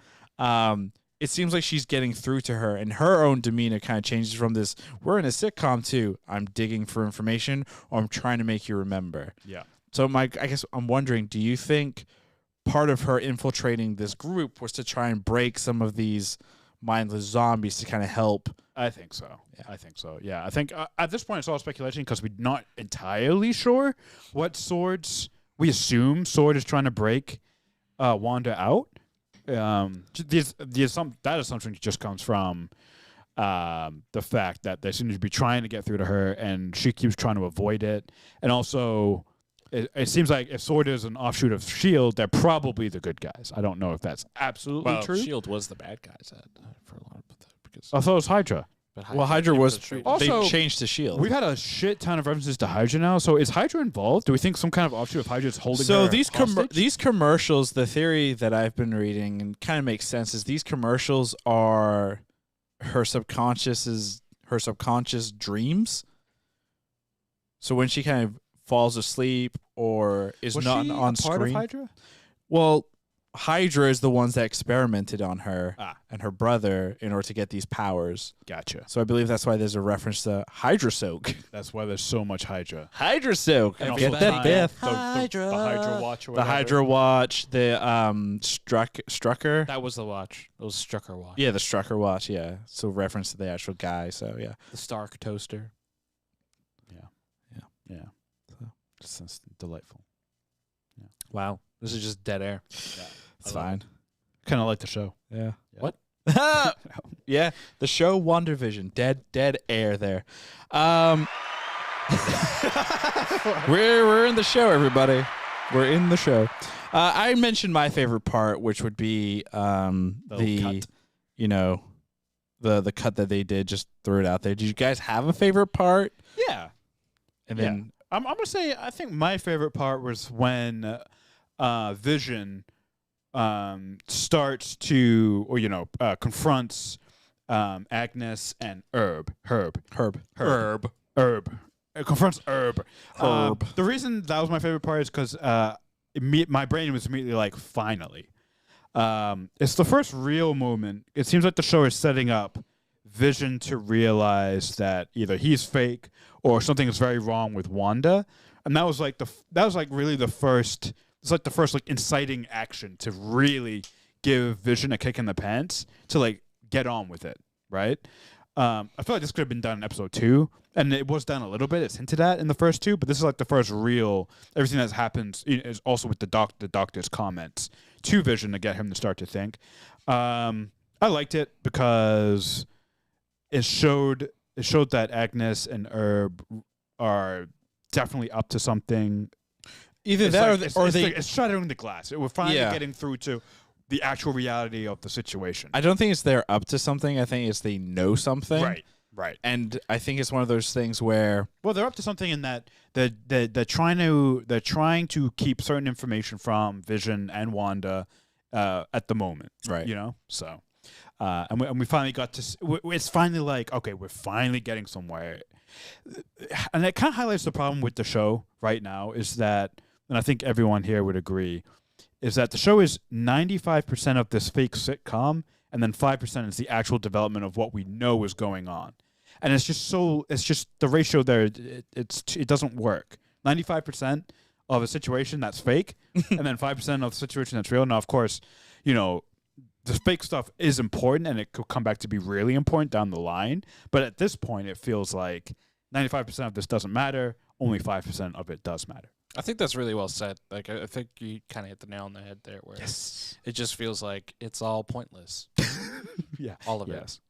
it seems like she's getting through to her, and her own demeanor kind of changes from this, we're in a sitcom to, I'm digging for information, or I'm trying to make you remember. Yeah. So, Mike, I guess I'm wondering, do you think part of her infiltrating this group was to try and break some of these mindless zombies to kind of help? I think so. Yeah. I think so. Yeah. I think at this point it's all speculation because we're not entirely sure what Swords. We assume Sword is trying to break Wanda out. That assumption just comes from the fact that they seem to be trying to get through to her, and she keeps trying to avoid it. And also, it seems like if Sword is an offshoot of S.H.I.E.L.D., they're probably the good guys. I don't know if that's absolutely true. S.H.I.E.L.D. was the bad guys for a lot of that. Because I thought it was Hydra. Hydra was... Also, they changed to S.H.I.E.L.D. We've had a shit ton of references to Hydra now. So is Hydra involved? Do we think some kind of offshoot of Hydra is holding her these commercials, the theory that I've been reading, and kind of makes sense, is these commercials are her subconscious dreams. So when she kind of falls asleep or is not on screen. Part of Hydra? Well, Hydra is the ones that experimented on her and her brother in order to get these powers. Gotcha. So I believe that's why there's a reference to Hydra Soak. That's why there's so much Hydra. Hydra Soak. And Get also that Beth. The Hydra Watch or The whatever. Hydra Watch. The Strucker. that was the watch. It was Strucker watch. Yeah, the Strucker Watch. Yeah. So reference to the actual guy. So yeah. The Stark toaster. Yeah. So. That's delightful. Yeah. Wow. This is just dead air. Yeah. It's fine. Kind of like the show. Yeah. What? Yeah. The show WandaVision. Dead air there. We're in the show, everybody. We're in the show. I mentioned my favorite part, which would be the cut. you know, the cut that they did. Just threw it out there. Did you guys have a favorite part? Yeah. And Yeah. then I'm gonna say I think my favorite part was when Vision starts to, or confronts Agnes and Herb. It confronts Herb. The reason that was my favorite part is because my brain was immediately like, finally. It's the first real moment. It seems like the show is setting up Vision to realize that either he's fake or something is very wrong with Wanda, and that was like really the first. It's like the first like inciting action to really give Vision a kick in the pants to like get on with it, right? I feel like this could have been done in episode 2, and it was done a little bit. It's hinted at in the first 2, but this is like the first real. Everything that happens is also with the doctor's comments to Vision to get him to start to think. I liked it because it showed that Agnes and Herb are definitely up to something. either It's that like, or it's they. like, it's shattering the glass. We're finally Yeah. getting through to the actual reality of the situation. I don't think it's they're up to something. I think it's they know something. Right. And I think it's one of those things where Well, they're up to something in that they're trying to keep certain information from Vision and Wanda at the moment. Right. So and we finally got to. It's finally like, okay, we're finally getting somewhere, and it kind of highlights the problem with the show right now is that, and I think everyone here would agree, is that the show is 95% of this fake sitcom, and then 5% is the actual development of what we know is going on. And it's just the ratio there. It doesn't work. 95% of a situation that's fake, and then 5% of the situation that's real. Now, of course, the fake stuff is important, and it could come back to be really important down the line. But at this point, it feels like 95% of this doesn't matter. Only 5% of it does matter. I think that's really well said. Like, I think you kind of hit the nail on the head there, where it just feels like it's all pointless. Yeah, All of yes.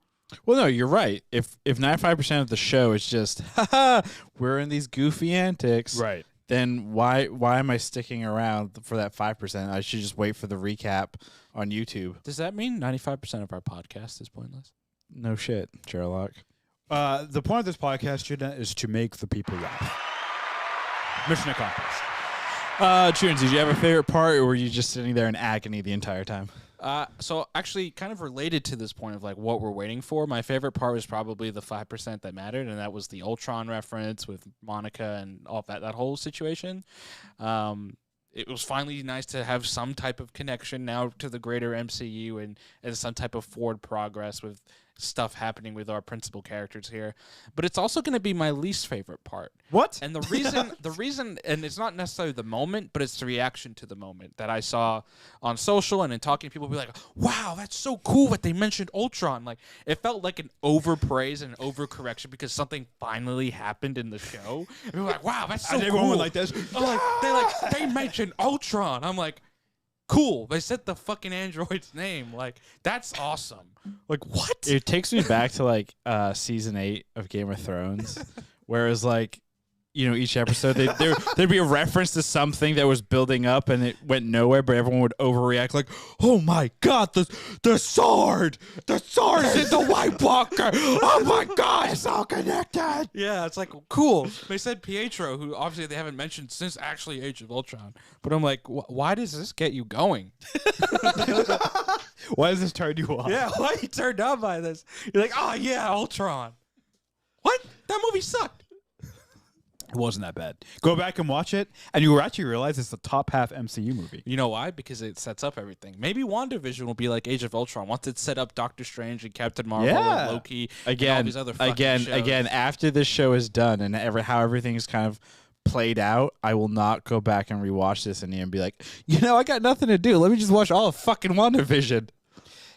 Well, no, you're right. If 95% of the show is just, haha, we're in these goofy antics, Right. then why am I sticking around for that 5%? I should just wait for the recap on YouTube. Does that mean 95% of our podcast is pointless? No shit, Sherlock. The point of this podcast, Judah, is to make the people laugh. Mission accomplished. Tunes, did you have a favorite part, or were you just sitting there in agony the entire time? So actually, kind of related to this point of like what we're waiting for, my favorite part was probably the 5% that mattered, and that was the Ultron reference with Monica and all that whole situation. It was finally nice to have some type of connection now to the greater MCU and some type of forward progress with stuff happening with our principal characters here. But it's also going to be my least favorite part. What? And the reason, and it's not necessarily the moment, but it's the reaction to the moment that I saw on social and in talking to people be like, wow, that's so cool that they mentioned Ultron. Like, it felt like an overpraise and an overcorrection because something finally happened in the show. And we were like, wow, that's so And cool. everyone went like this. They mentioned Ultron. I'm like, cool. They said the fucking android's name. Like, that's awesome. Like, what? It takes me back to like season 8 of Game of Thrones, whereas like, each episode there'd be a reference to something that was building up and it went nowhere, but everyone would overreact like, "Oh my god, the sword is in the White Walker! Oh my god, it's all connected!" Yeah, it's like, cool. They said Pietro, who obviously they haven't mentioned since actually Age of Ultron. But I'm like, why does this get you going? Why does this turn you on? Yeah, why are you turned on by this? You're like, oh yeah, Ultron. What? That movie sucked. It wasn't that bad. Go back and watch it, and you will actually realize it's the top half MCU movie. You know why? Because it sets up everything. Maybe WandaVision will be like Age of Ultron. Once it set up Doctor Strange and Captain Marvel and Loki and all these other fucking shows. Again, after this show is done and how everything's kind of played out, I will not go back and rewatch this and be like, I got nothing to do. Let me just watch all of fucking WandaVision.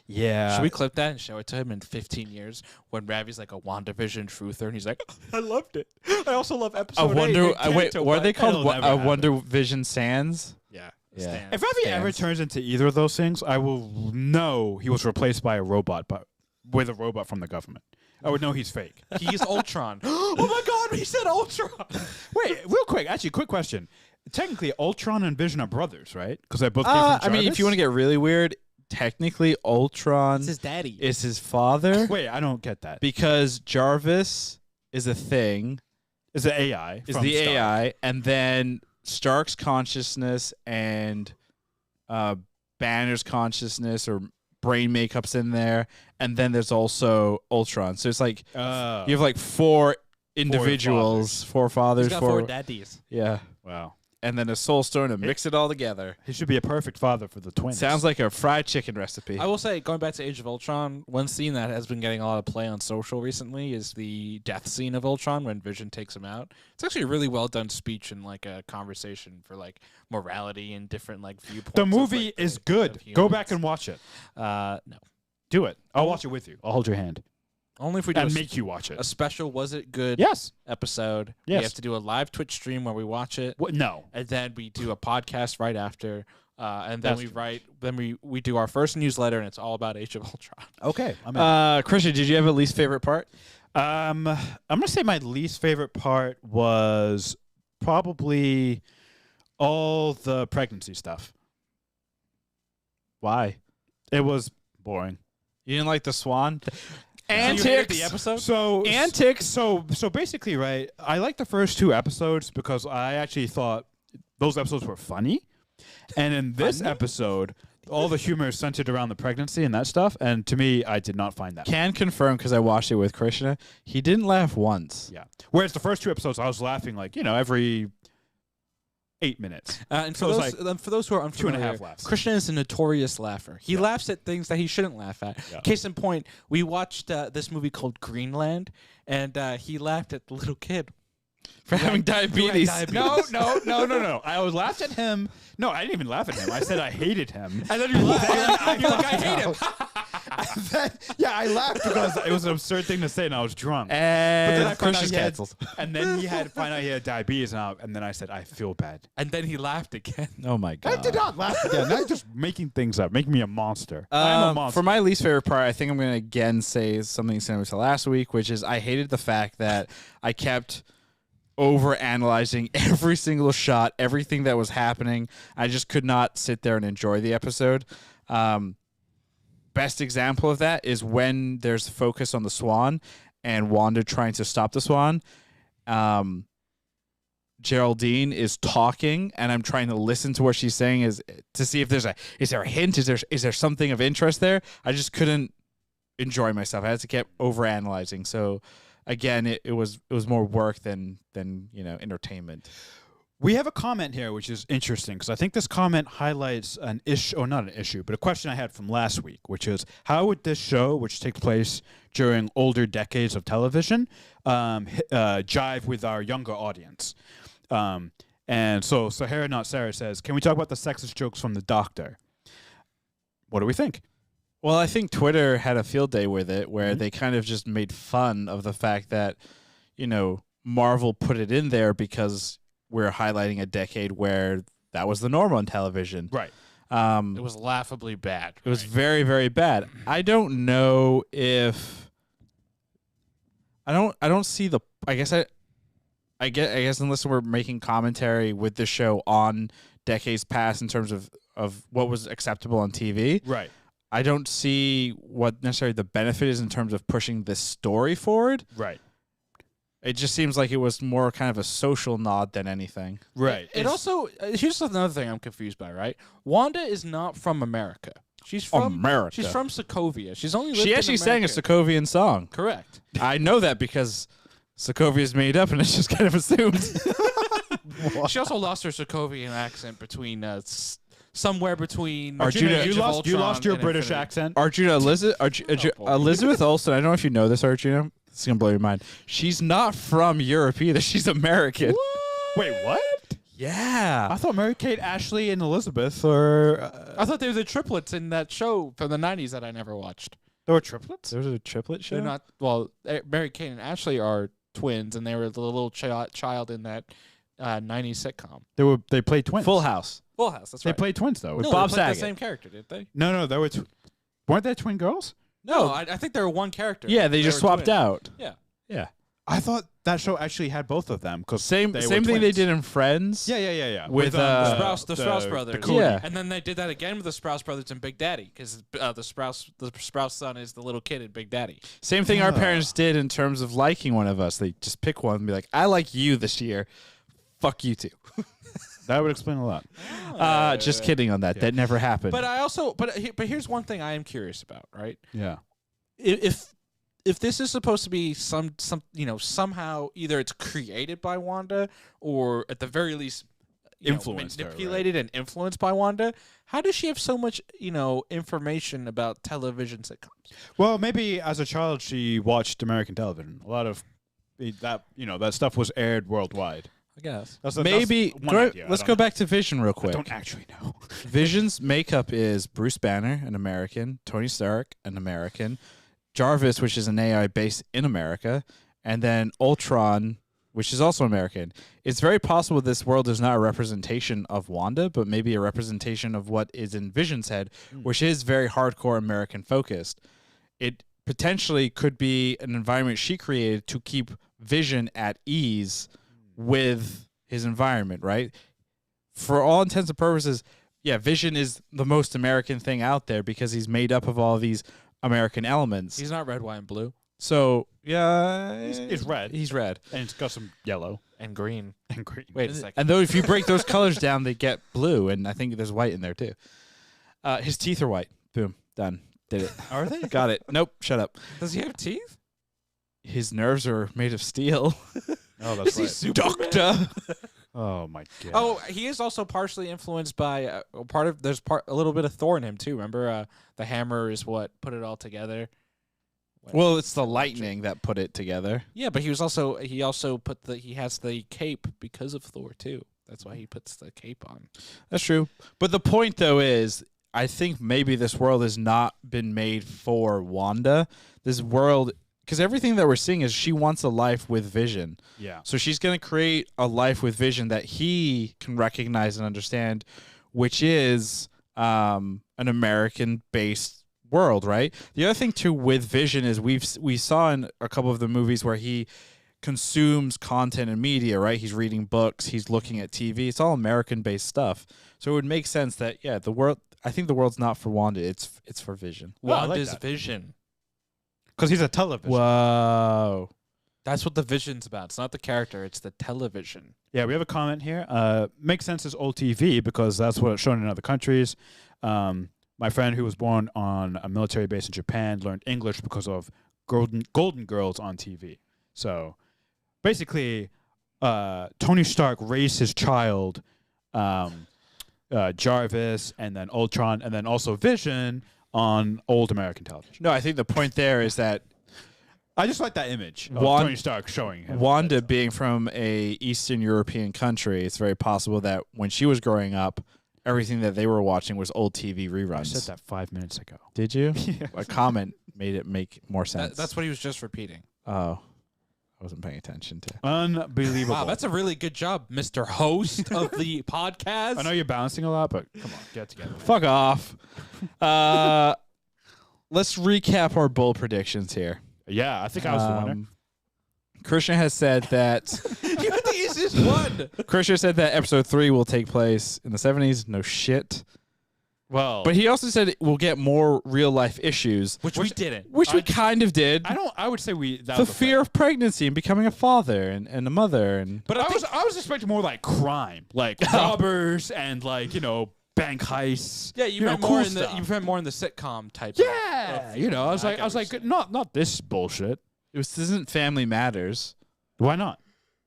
Yeah. Should we clip that and show it to him in 15 years when Ravi's like a WandaVision truther and he's like, I loved it. I also love episode 8. Wait, what are they called? It'll never happen. WandaVision Sans? Yeah. Yeah. If Ravi ever turns into either of those things, I will know he was replaced by a robot with a robot from the government. I would know he's fake. He's Ultron. Oh my God, he said Ultron. Wait, real quick. Actually, quick question. Technically, Ultron and Vision are brothers, right? Because they both came from I mean, if you want to get really weird, technically Ultron It's his daddy. is his father Wait, I don't get that. because Jarvis is a thing, Is the AI? is from the Stark. AI, and then Stark's consciousness and Banner's consciousness or brain makeup's in there, and then there's also Ultron. So it's like you have like four individuals, four fathers, He's got four four daddies. yeah, Wow. and then a soul stone to mix it all together. He should be a perfect father for the twins. Sounds like a fried chicken recipe. I will say, going back to Age of Ultron, one scene that has been getting a lot of play on social recently is the death scene of Ultron when Vision takes him out. It's actually a really well done speech and like a conversation for like morality and different like viewpoints. the of, movie like, is of good. humans. Go back and watch it. No, Do it. I'll watch it with you. I'll hold your hand only if we do and a, make you watch a it. special Was It Good Yes. episode. Yes. We have to do a live Twitch stream where we watch it. What? No. And then we do a podcast right after, and then That's we do our first newsletter, and it's all about Age of Ultron. Okay. I'm in. Christian, did you have a least favorite part? I'm gonna say my least favorite part was probably all the pregnancy stuff. Why? It was boring. You didn't like the swan? You hated Antics. the episode? So Antics. So basically, right? I liked the first two episodes because I actually thought those episodes were funny, and in this episode, all the humor is centered around the pregnancy and that stuff. And to me, I did not find that. Can confirm because I watched it with Krishna. He didn't laugh once. Yeah. Whereas the first two episodes, I was laughing like every 8 minutes. And So for it's for those who are 2.5 unfamiliar, laughs. Krishna is a notorious laugher. He Yeah. laughs at things that he shouldn't laugh at. Yeah. Case in point, we watched this movie called Greenland, and he laughed at the little kid. For having diabetes. No. I was laughed at him. No, I didn't even laugh at him. I said I hated him. And then you laughed. You're like, I hate him. And then, I laughed because it was an absurd thing to say, and I was drunk. And then I found out Christian's he had- canceled. And then he had to find out he had diabetes, and then I said, I feel bad. And then he laughed again. Oh my god. I did not laugh again. I'm just making things up, making me a monster. I'm a monster. For my least favorite part, I think I'm going to again say something similar to last week, which is I hated the fact that I kept over analyzing every single shot, everything that was happening. I just could not sit there and enjoy the episode. Best example of that is when there's focus on the swan and Wanda trying to stop the swan. Geraldine is talking, and I'm trying to listen to what she's saying is to see if is there a hint? Is there something of interest there? I just couldn't enjoy myself. I had to keep overanalyzing. So again, it was more work than entertainment. We have a comment here, which is interesting, because I think this comment highlights an issue, or not an issue, but a question I had from last week, which is, how would this show, which takes place during older decades of television, jive with our younger audience? And so Sahara Not Sarah says, can we talk about the sexist jokes from the Doctor? What do we think? Well, I think Twitter had a field day with it where they kind of just made fun of the fact that, Marvel put it in there because we're highlighting a decade where that was the norm on television. Right. It was laughably bad. It was very, very bad. I don't know if I don't see the. I guess unless we're making commentary with the show on decades past in terms of what was acceptable on TV. Right. I don't see what necessarily the benefit is in terms of pushing this story forward. Right. It just seems like it was more kind of a social nod than anything. Right. It also here's another thing I'm confused by. Right, Wanda is not from America. She's from America. She's from Sokovia. She's only lived She in actually sang a America. Sokovian song. Correct. I know that because Sokovia is made up and it's just kind of assumed. She also lost her Sokovian accent between somewhere between Arjuna, Age you of lost Ultron your and British Infinity. accent. Arjuna, boy. Elizabeth Olsen, I don't know if you know this, Arjuna. It's going to blow your mind. She's not from Europe either. She's American. Wait, what? Yeah. I thought Mary-Kate, Ashley, and Elizabeth were... I thought they were the triplets in that show from the 90s that I never watched. There were triplets? There was a triplet show? They're not, well, Mary Kate and Ashley are twins, and they were the little child in that 90s sitcom. They played twins. Full House. Full House, that's They right. played twins, though. With No, Bob they played Saget. the same character, didn't they? No, they were... weren't they twin girls? No, I think they were one character. Yeah, they just were swapped twins. out. Yeah. Yeah. I thought that show actually had both of them. Cause Same they were thing they twins. did in Friends. Yeah. With, The Sprouse brothers. Cody. Yeah. And then they did that again with the Sprouse brothers and Big Daddy, because the Sprouse son is the little kid in Big Daddy. Same thing our parents did in terms of liking one of us. They just pick one and be like, I like you this year. Fuck you too. That would explain a lot. Just kidding on that. Yeah. That never happened. But here's one thing I am curious about, right? Yeah. If this is supposed to be some somehow either it's created by Wanda or at the very least Influenced her, manipulated and influenced by Wanda, how does she have so much information about television sitcoms? Well, maybe as a child she watched American television. A lot of that that stuff was aired worldwide. I guess. Maybe let's go back to Vision real I quick. don't actually know. Vision's makeup is Bruce Banner, an American, Tony Stark, an American, Jarvis, which is an AI based in America, and then Ultron, which is also American. It's very possible this world is not a representation of Wanda, but maybe a representation of what is in Vision's head, which is very hardcore American focused. It potentially could be an environment she created to keep Vision at ease with his environment, right? For all intents and purposes, yeah, Vision is the most American thing out there because he's made up of all these American elements. He's not red, white, and blue. So, yeah, He's red. He's red. And it's got some yellow And green. and green. Wait a second. And though if you break those colors down, they get blue, and I think there's white in there too. His teeth are white. Boom. Done. Did it. Are they? Got it. Nope. Shut up. Does he have teeth? His nerves are made of steel. Oh, that's right. Doctor. Oh my god. Oh, he is also partially influenced by a little bit of Thor in him too. Remember, the hammer is what put it all together. Well, it's the lightning that put it together. Yeah, but he has the cape because of Thor too. That's why he puts the cape on. That's true. But the point, though, is I think maybe this world has not been made for Wanda. This world, because everything that we're seeing is she wants a life with Vision. Yeah. So she's going to create a life with Vision that he can recognize and understand, which is an American-based world, right? The other thing, too, with Vision is we saw in a couple of the movies where he consumes content and media, right? He's reading books, he's looking at TV. It's all American-based stuff. So it would make sense that, yeah, the world. I think the world's not for Wanda. It's for Vision. Wanda's Vision. Because he's a television. Whoa. That's what the Vision's about. It's not the character. It's the television. Yeah, we have a comment here. Makes sense as old TV because that's what it's shown in other countries. My friend who was born on a military base in Japan learned English because of Golden Girls on TV. So basically, Tony Stark raised his child, Jarvis, and then Ultron, and then also Vision on old American television. No, I think the point there is that I just like that image of Tony Stark showing him. Wanda being from a Eastern European country, it's very possible that when she was growing up, everything that they were watching was old TV reruns. I said that 5 minutes ago. Did you? Yeah. A comment made it make more sense. That's what he was just repeating. Oh. I wasn't paying attention to. Unbelievable. Wow, that's a really good job, Mr. Host of the podcast. I know you're bouncing a lot, but come on, get it together. Fuck off. Let's recap our bold predictions here. Yeah, I think I was the winner. Christian has said that You had the easiest one. Christian said that episode 3 will take place in the 70s. No shit. Well, But he also said we'll get more real life issues, Which we didn't. which we kind of did. I would say that The was a fear of pregnancy and becoming a father and a mother and But I was expecting more like crime, like robbers and like bank heists. Yeah, you meant cool more in stuff. the sitcom type. Yeah, of I was get what like, you're saying. not this bullshit. this isn't Family Matters. Why not?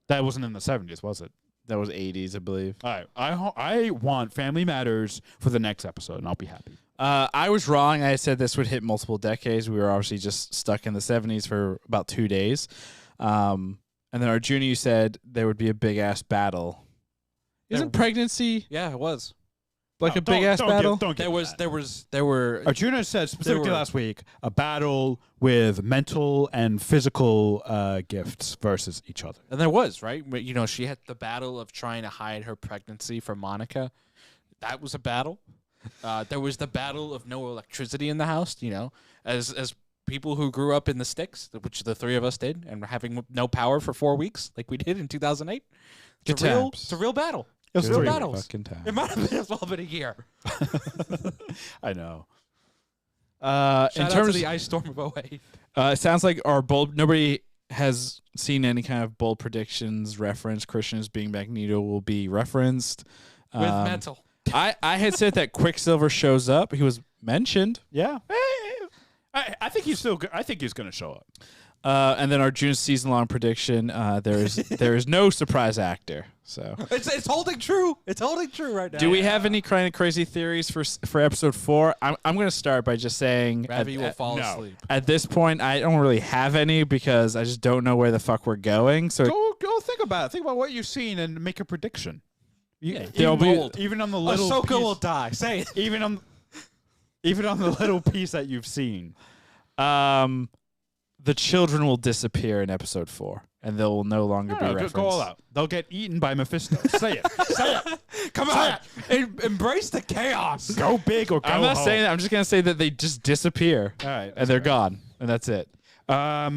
That wasn't in the 70s, was it? That was 80s, I believe. All right, I want Family Matters for the next episode, and I'll be happy. I was wrong. I said this would hit multiple decades. We were obviously just stuck in the 70s for about 2 days. And then Arjuna, you said there would be a big-ass battle. Isn't pregnancy Yeah, it was. like a big-ass battle? There were Arjuna said specifically were- last week a battle with mental and physical gifts versus each other. And there was, right? She had the battle of trying to hide her pregnancy from Monica. That was a battle. There was the battle of no electricity in the house, as people who grew up in the sticks, which the three of us did, and having no power for 4 weeks, like we did in 2008. It's a real battle. It was real 3 battles. fucking times. It might have been as well been a year. I know. Shout in out terms to the ice storm of 08. It sounds like our bold. Nobody has seen any kind of bold predictions reference. Christian as being Magneto will be referenced. With metal. I had said that Quicksilver shows up. He was mentioned. Yeah. I think he's still good. I think he's going to show up. And then our June season-long prediction, there is no surprise actor. So It's holding true. It's holding true right now. do we have any kind of crazy theories for episode 4? I'm going to start by just saying Ravi will fall no. asleep. at this point I don't really have any because I just don't know where the fuck we're going. So Go think about it. Think about what you've seen and make a prediction. There'll be- even on the little Ahsoka piece, will die. Say it. even on the little piece that you've seen. the children will disappear in episode 4, and they will no longer be referenced. Go all out. They'll get eaten by Mephisto. Say it. Say it. Come on. Embrace the chaos. Go big or go I'm not home. saying that. I'm just going to say that they just disappear, All right. and they're gone, and that's it. I'm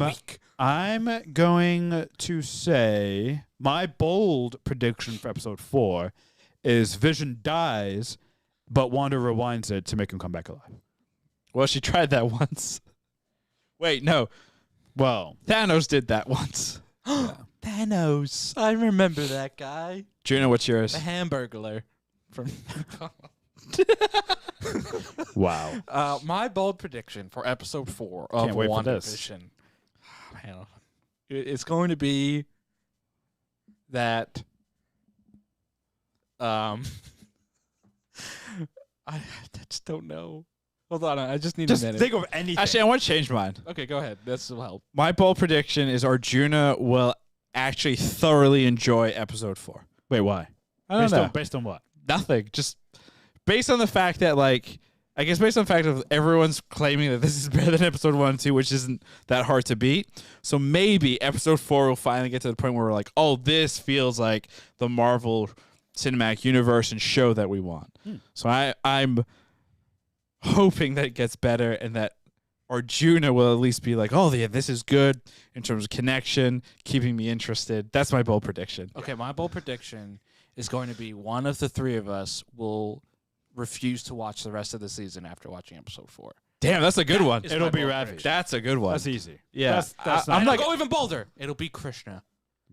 going to say my bold prediction for episode 4 is Vision dies, but Wanda rewinds it to make him come back alive. Well, she tried that once. Wait, no. Well, Thanos did that once. Thanos. I remember that guy. Juno, what's yours? The Hamburglar. From wow. my bold prediction for episode 4 of Can't wait for this. WandaVision. Man, it's going to be that I just don't know. Hold on, I just need Just a minute. think of anything. Actually, I want to change mine. Okay, go ahead. This will help. My bold prediction is Arjuna will actually thoroughly enjoy episode 4. Wait, why? I don't know. Based on what? Nothing. Just based on the fact that, like, I guess based on the fact of everyone's claiming that this is better than episode 1 and 2, which isn't that hard to beat. So maybe episode 4 will finally get to the point where we're like, oh, this feels like the Marvel Cinematic Universe and show that we want. So I'm hoping that it gets better and that Arjuna will at least be like, oh, yeah, this is good in terms of connection, keeping me interested. That's my bold prediction. Okay, my bold prediction is going to be one of the three of us will refuse to watch the rest of the season after watching episode 4. Damn, that's a good one. is It'll my be bold Ravi. prediction. That's a good one. That's easy. Yeah. That's I'm And like, I'll go even bolder. It'll be Krishna.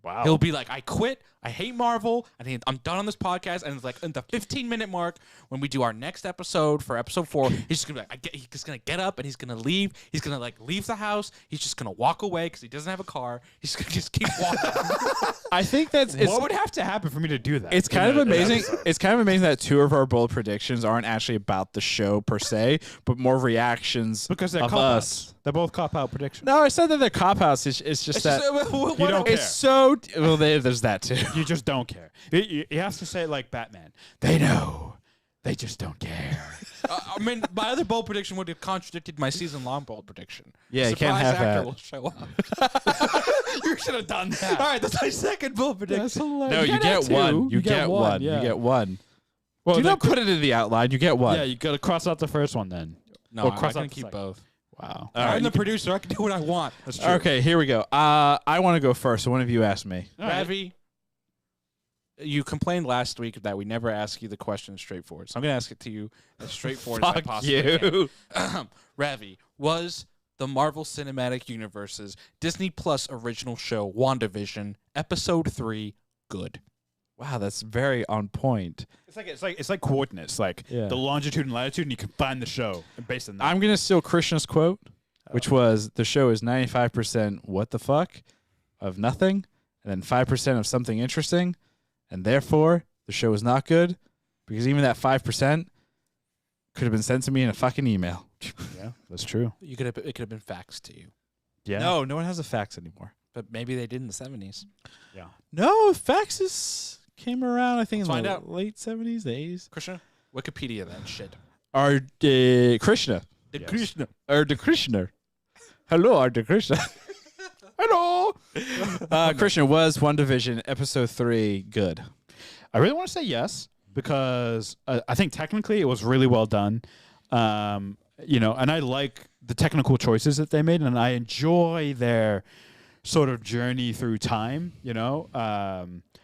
Wow. He'll be like, I quit. I hate Marvel. I'm done on this podcast. And it's like in the 15-minute mark when we do our next episode for episode 4, he's just gonna be like, he's just gonna get up and he's gonna leave. He's gonna like leave the house. He's just gonna walk away because he doesn't have a car. He's gonna just keep walking. I think that's what would have to happen for me to do that? it's kind of in an amazing. episode? It's kind of amazing that 2 of our bold predictions aren't actually about the show per se, but more reactions Because they're of cop-outs. us. They're both cop-out predictions. No, I said that they're cop outs. It's just that You don't care. it's so well. There's that too. You just don't care. You have to say it like Batman. They know. They just don't care. I mean, my other bold prediction would have contradicted my season-long bold prediction. Yeah, you can't Surprise have actor that. will show up. You should have done that. All right, that's my second bold prediction. No, you can't get have two. one. You You get get one. one, You yeah. get one. Well, Do then not put it in the outline. You get one. Yeah, you got to cross out the first one then. No, Or I'm cross not out going the to keep second. both. Wow. All right, I'm the you can- producer. I can do what I want. That's true. Okay, here we go. I want to go first. So one of you asked me. All right. Ravi, you complained last week that we never ask you the question straightforward. So I'm going to ask it to you as straightforward as I Fuck possibly you. can. Ravi, was the Marvel Cinematic Universe's Disney Plus original show WandaVision Episode 3 good? Wow, that's very on point. It's like coordinates, like Yeah. the longitude and latitude, and you can find the show based on that. I'm gonna steal Krishna's quote, which was the show is 95% what the fuck of nothing, and then 5% of something interesting, and therefore the show is not good because even that 5% could have been sent to me in a fucking email. Yeah, that's true. It could have been faxed to you, Yeah. No one has a fax anymore. but maybe they did in the 70s. Yeah. No, faxes came around. I think Let's in find the out. late 70s, the 80s. Krishna, Wikipedia that shit. Krishna. Yes. Krishna. The Krishna. Hello, the Krishna. Hello. Krishna, was WandaVision episode 3 good? I really want to say yes because I think technically it was really well done. And I like the technical choices that they made, and I enjoy their sort of journey through time,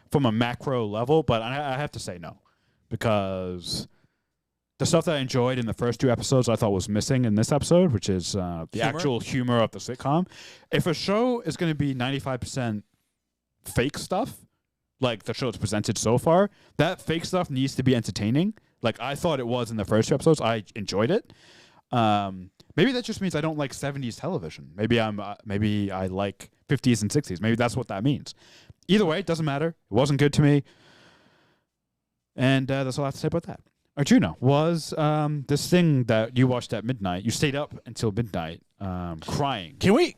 from a macro level. But I have to say no, because the stuff that I enjoyed in the first 2 episodes I thought was missing in this episode, which is the actual humor of the sitcom. If a show is going to be 95% fake stuff, like the show that's presented so far, that fake stuff needs to be entertaining. Like I thought it was in the first 2 episodes. I enjoyed it. Maybe that just means I don't like 70s television. Maybe I like 50s and 60s. Maybe that's what that means. Either way, it doesn't matter. It wasn't good to me. And that's all I have to say about that. Arjuna, was this thing that you watched at midnight, you stayed up until midnight crying. Can we,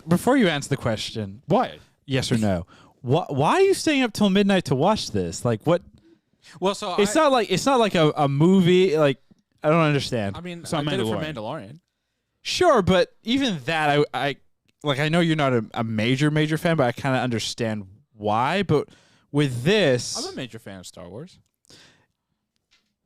before you answer the question, Why? yes or no, why are you staying up till midnight to watch this? Like what? Well, so It's not like a movie. Like I don't understand. I mean, So I did it for Mandalorian. Mandalorian. Sure, but even that, I know you're not a major fan, but I kind of understand why. But with this, I'm a major fan of Star Wars.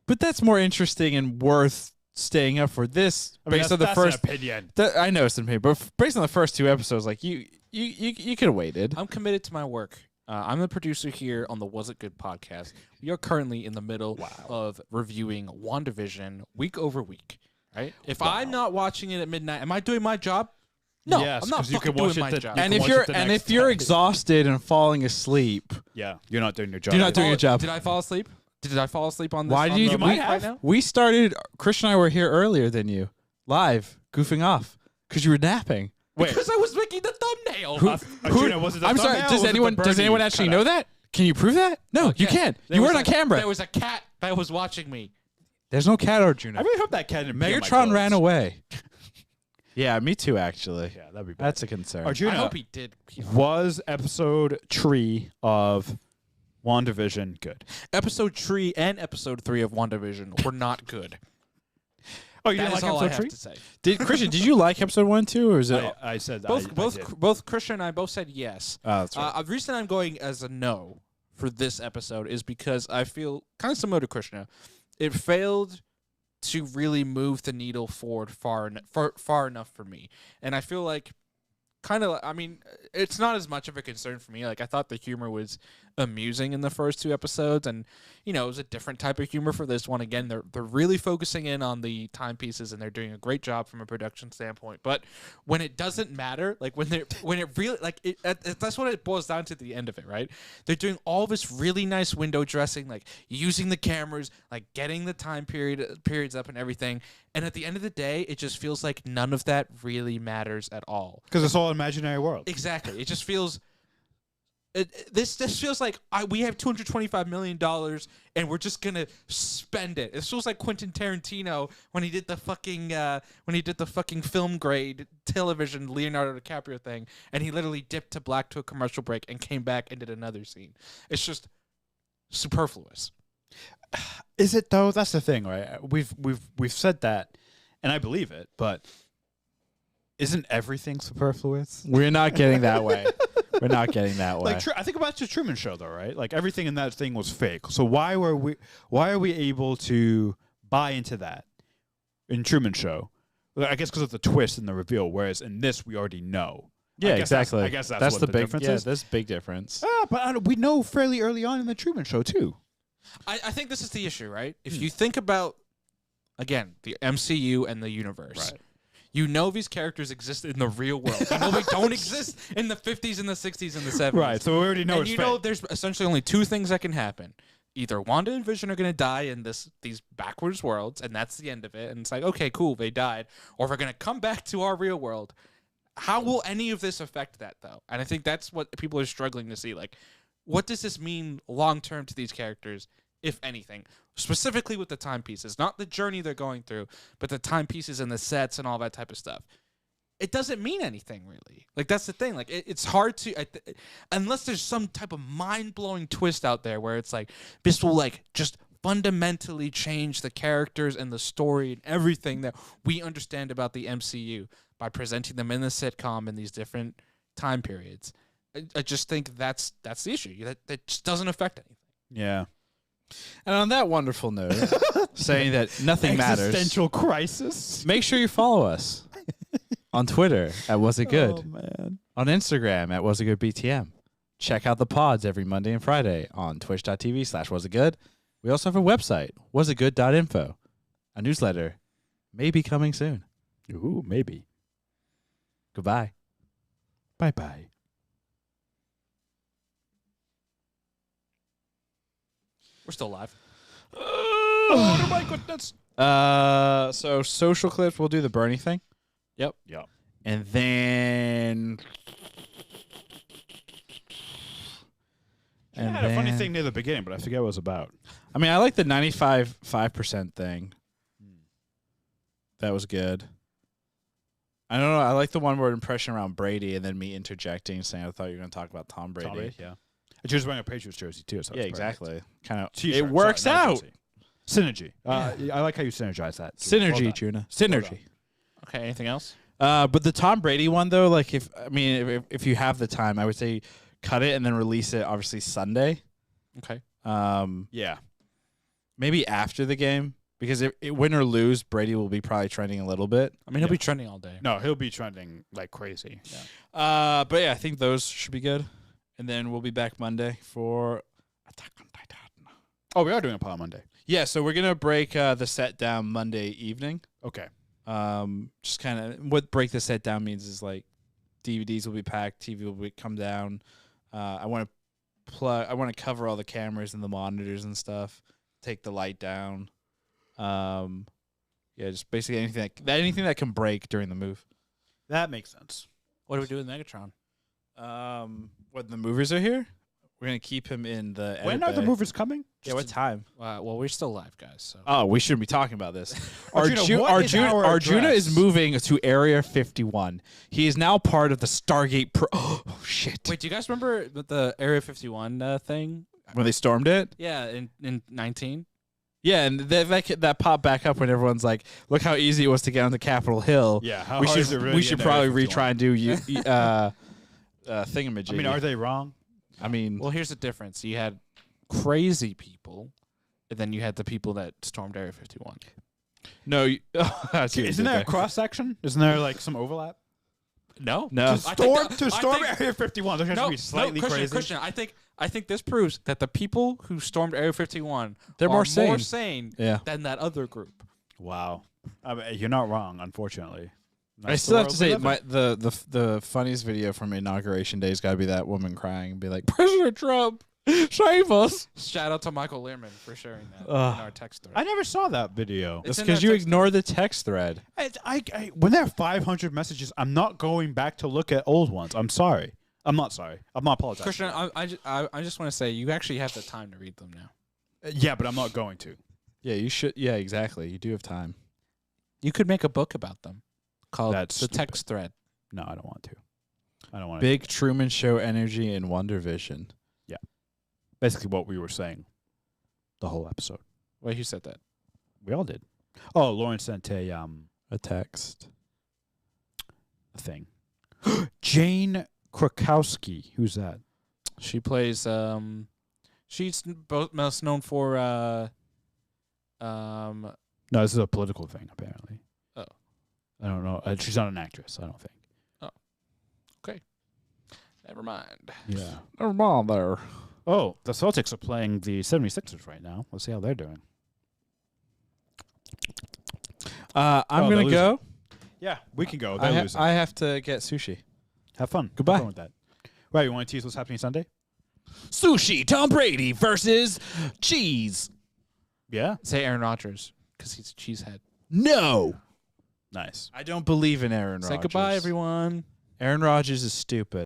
but that's more interesting and worth staying up for. This based on the that's first an opinion. I know it's an opinion, but based on the first 2 episodes, like you could have waited. I'm committed to my work. I'm the producer here on the Was It Good podcast. We are currently in the middle of reviewing WandaVision week over week. Right? If I'm not watching it at midnight, am I doing my job? No, Yes, I'm not 'cause you fucking could watch doing it my the- job. you And can if watch you're it the and next if you're day. exhausted and falling asleep, Yeah, you're not doing your job. You're not doing your job. Did I fall asleep? Did I fall asleep on this? Why on do you? the We, mic right now? we started. Christian and I were here earlier than you, live, goofing off because you were napping. Wait, Because I was making the thumbnail. Arjuna, was it the I'm sorry. thumbnail or Does was it anyone the does anyone Bernie actually cutout? know that? Can you prove that? No, you can't. There You was weren't on camera. There was a cat that was watching me. There's no cat, Arjuna. I really hope that cat didn't pee on my Megatron ran clothes. away. Yeah, me too. Actually, Yeah, that'd be bad. that's a concern. Arjuna, I hope he did. was episode 3 of WandaVision good? Episode 3 and episode 3 of WandaVision were not good. Oh, you That didn't is like all I episode have 3? to say. Did Christian? Did you like episode 1 too, or is it? I said I did. Both Christian and I both said yes. Oh, that's right. The reason I'm going as a no for this episode is because I feel kind of similar to Krishna. It failed to really move the needle forward far enough for me, and I feel like it's not as much of a concern for me. Like I thought the humor was amusing in the first 2 episodes, and it was a different type of humor for this one. Again, they're really focusing in on the timepieces, and they're doing a great job from a production standpoint. But when it doesn't matter, like when it really that's what it boils down to at the end of it, right? They're doing all this really nice window dressing, like using the cameras, like getting the periods up and everything. And at the end of the day, it just feels like none of that really matters at all. Because it's all imaginary world. Exactly. It just feels. This feels like we have $225 million and we're just gonna spend it. It feels like Quentin Tarantino when he did the fucking film grade television Leonardo DiCaprio thing, and he literally dipped to black to a commercial break and came back and did another scene. It's just superfluous. Is it though? That's the thing, right? We've said that, and I believe it, but isn't everything superfluous? We're not getting that way. We're not getting that way. Like I think about the Truman Show, though, right? Like everything in that thing was fake. So why are we able to buy into that in Truman Show? Well, I guess because of the twist and the reveal. Whereas in this, we already know. Yeah, I guess that's- exactly. I guess that's what the the big difference yeah, is. that's a big difference. But we know fairly early on in the Truman Show too. I think this is the issue, right? If you think about, again, the MCU and the universe. Right. You know these characters exist in the real world. You know they don't exist in the 50s and the 60s and the 70s. Right. So we already know And it's you fake. know there's essentially only 2 things that can happen. Either Wanda and Vision are going to die in these backwards worlds, and that's the end of it. And it's like, okay, cool, they died. Or they're going to come back to our real world. How will any of this affect that, though? And I think that's what people are struggling to see. Like, what does this mean long-term to these characters, if anything? Specifically with the timepieces. Not the journey they're going through, but the timepieces and the sets and all that type of stuff. It doesn't mean anything, really. Like, that's the thing. Like, it's hard to... unless there's some type of mind-blowing twist out there where it's like, this will, like, just fundamentally change the characters and the story and everything that we understand about the MCU by presenting them in the sitcom in these different time periods. I just think that's the issue. That just doesn't affect anything. Yeah. And on that wonderful note, saying that nothing matters, Existential crisis. make sure you follow us On Twitter at Was It Good. Oh, man. On Instagram at Was It Good BTM. Check out the pods every Monday and Friday on twitch.tv/wasitgood. We also have a website, wasitgood.info. A newsletter may be coming soon. Ooh, maybe. Goodbye. Bye-bye. We're still live. Oh, my goodness. So social clips, we'll do the Bernie thing. Yep. And then... I had a funny thing near the beginning, but I forget what it was about. I mean, I like the 95.5% thing. That was good. I don't know. I like the one word impression around Brady and then me interjecting saying I thought you were going to talk about Tom Brady. Yeah. And she was wearing a Patriots jersey, too. So Yeah, exactly. Kind of. T-shirt, It works sorry, not a out. jersey. Synergy. I like how you synergize that. Synergy, Well done. Tuna. Synergy. Okay. Anything else? But the Tom Brady one, though, like if you have the time, I would say cut it and then release it, obviously, Sunday. Okay. Yeah. Maybe after the game. Because if win or lose, Brady will be probably trending a little bit. I mean, he'll be trending all day. No, he'll be trending like crazy. But yeah, I think those should be good. And then we'll be back Monday for Attack on Titan. Oh, we are doing a pod on Monday. Yeah, so we're going to break the set down Monday evening. Okay. Just kind of what break the set down means is like DVDs will be packed, TV will come down. I want to cover all the cameras and the monitors and stuff. Take the light down. Yeah, just basically anything that can break during the move. That makes sense. What do we do with Megatron? What the movers are here? We're gonna keep him in the. When edit are the bay. movers coming? Yeah, what time? Well, we're still live, guys. So. Oh, we shouldn't be talking about this. Arjuna, what is our Arjuna address? is moving to Area 51. He is now part of the Stargate. Oh shit! Wait, do you guys remember the Area 51 thing? When they stormed it? Yeah, in 19. Yeah, and that popped back up when everyone's like, "Look how easy it was to get onto Capitol Hill." Yeah, how we hard should is it really we to should get into probably Area 51? retry and do thingamajig. I mean, are they wrong? I mean, Well, here's the difference. You had crazy people, and then you had the people that stormed Area 51. no. Isn't there a cross section? Isn't there like some overlap? No, No. To storm Area 51, there has to be slightly Christian, crazy. Christian, I think this proves that the people who stormed Area 51 They're are more sane. more sane Yeah. than that other group. Wow, I mean, you're not wrong, unfortunately. I That's still the have to world we say live in. the funniest video from Inauguration Day has got to be that woman crying and be like, President Trump, save us. Shout out to Michael Learman for sharing that Ugh. in our text thread. I never saw that video. It's That's in because that you text ignore the text thread. When there are 500 messages, I'm not going back to look at old ones. I'm sorry. I'm not sorry. I'm not apologizing. Christian, I just want to say you actually have the time to read them now. Yeah, but I'm not going to. Yeah, you should. Yeah, exactly. You do have time. You could make a book about them called That's The stupid. Text Thread. No, I don't want to. I don't want Big Truman Show energy in WandaVision. Basically what we were saying the whole episode. Wait, who said that? We all did. Oh, Lauren sent a text. thing. Jane Krakowski. Who's that? She plays. She's most known for. No, this is a political thing, apparently. Oh. I don't know. She's not an actress, I don't think. Never mind. Yeah. Never mind there. Oh, the Celtics are playing the 76ers right now. Let's see how they're doing. I'm Oh, gonna they're go. Yeah, we can go. I, They're losing. I have to get sushi. Have fun. Goodbye. Have fun with that. Right, you want to tease what's happening Sunday? Sushi. Tom Brady versus cheese. Yeah. Say Aaron Rodgers because he's a cheesehead. No. Nice. I don't believe in Aaron Rodgers. Say goodbye, everyone. Aaron Rodgers is stupid.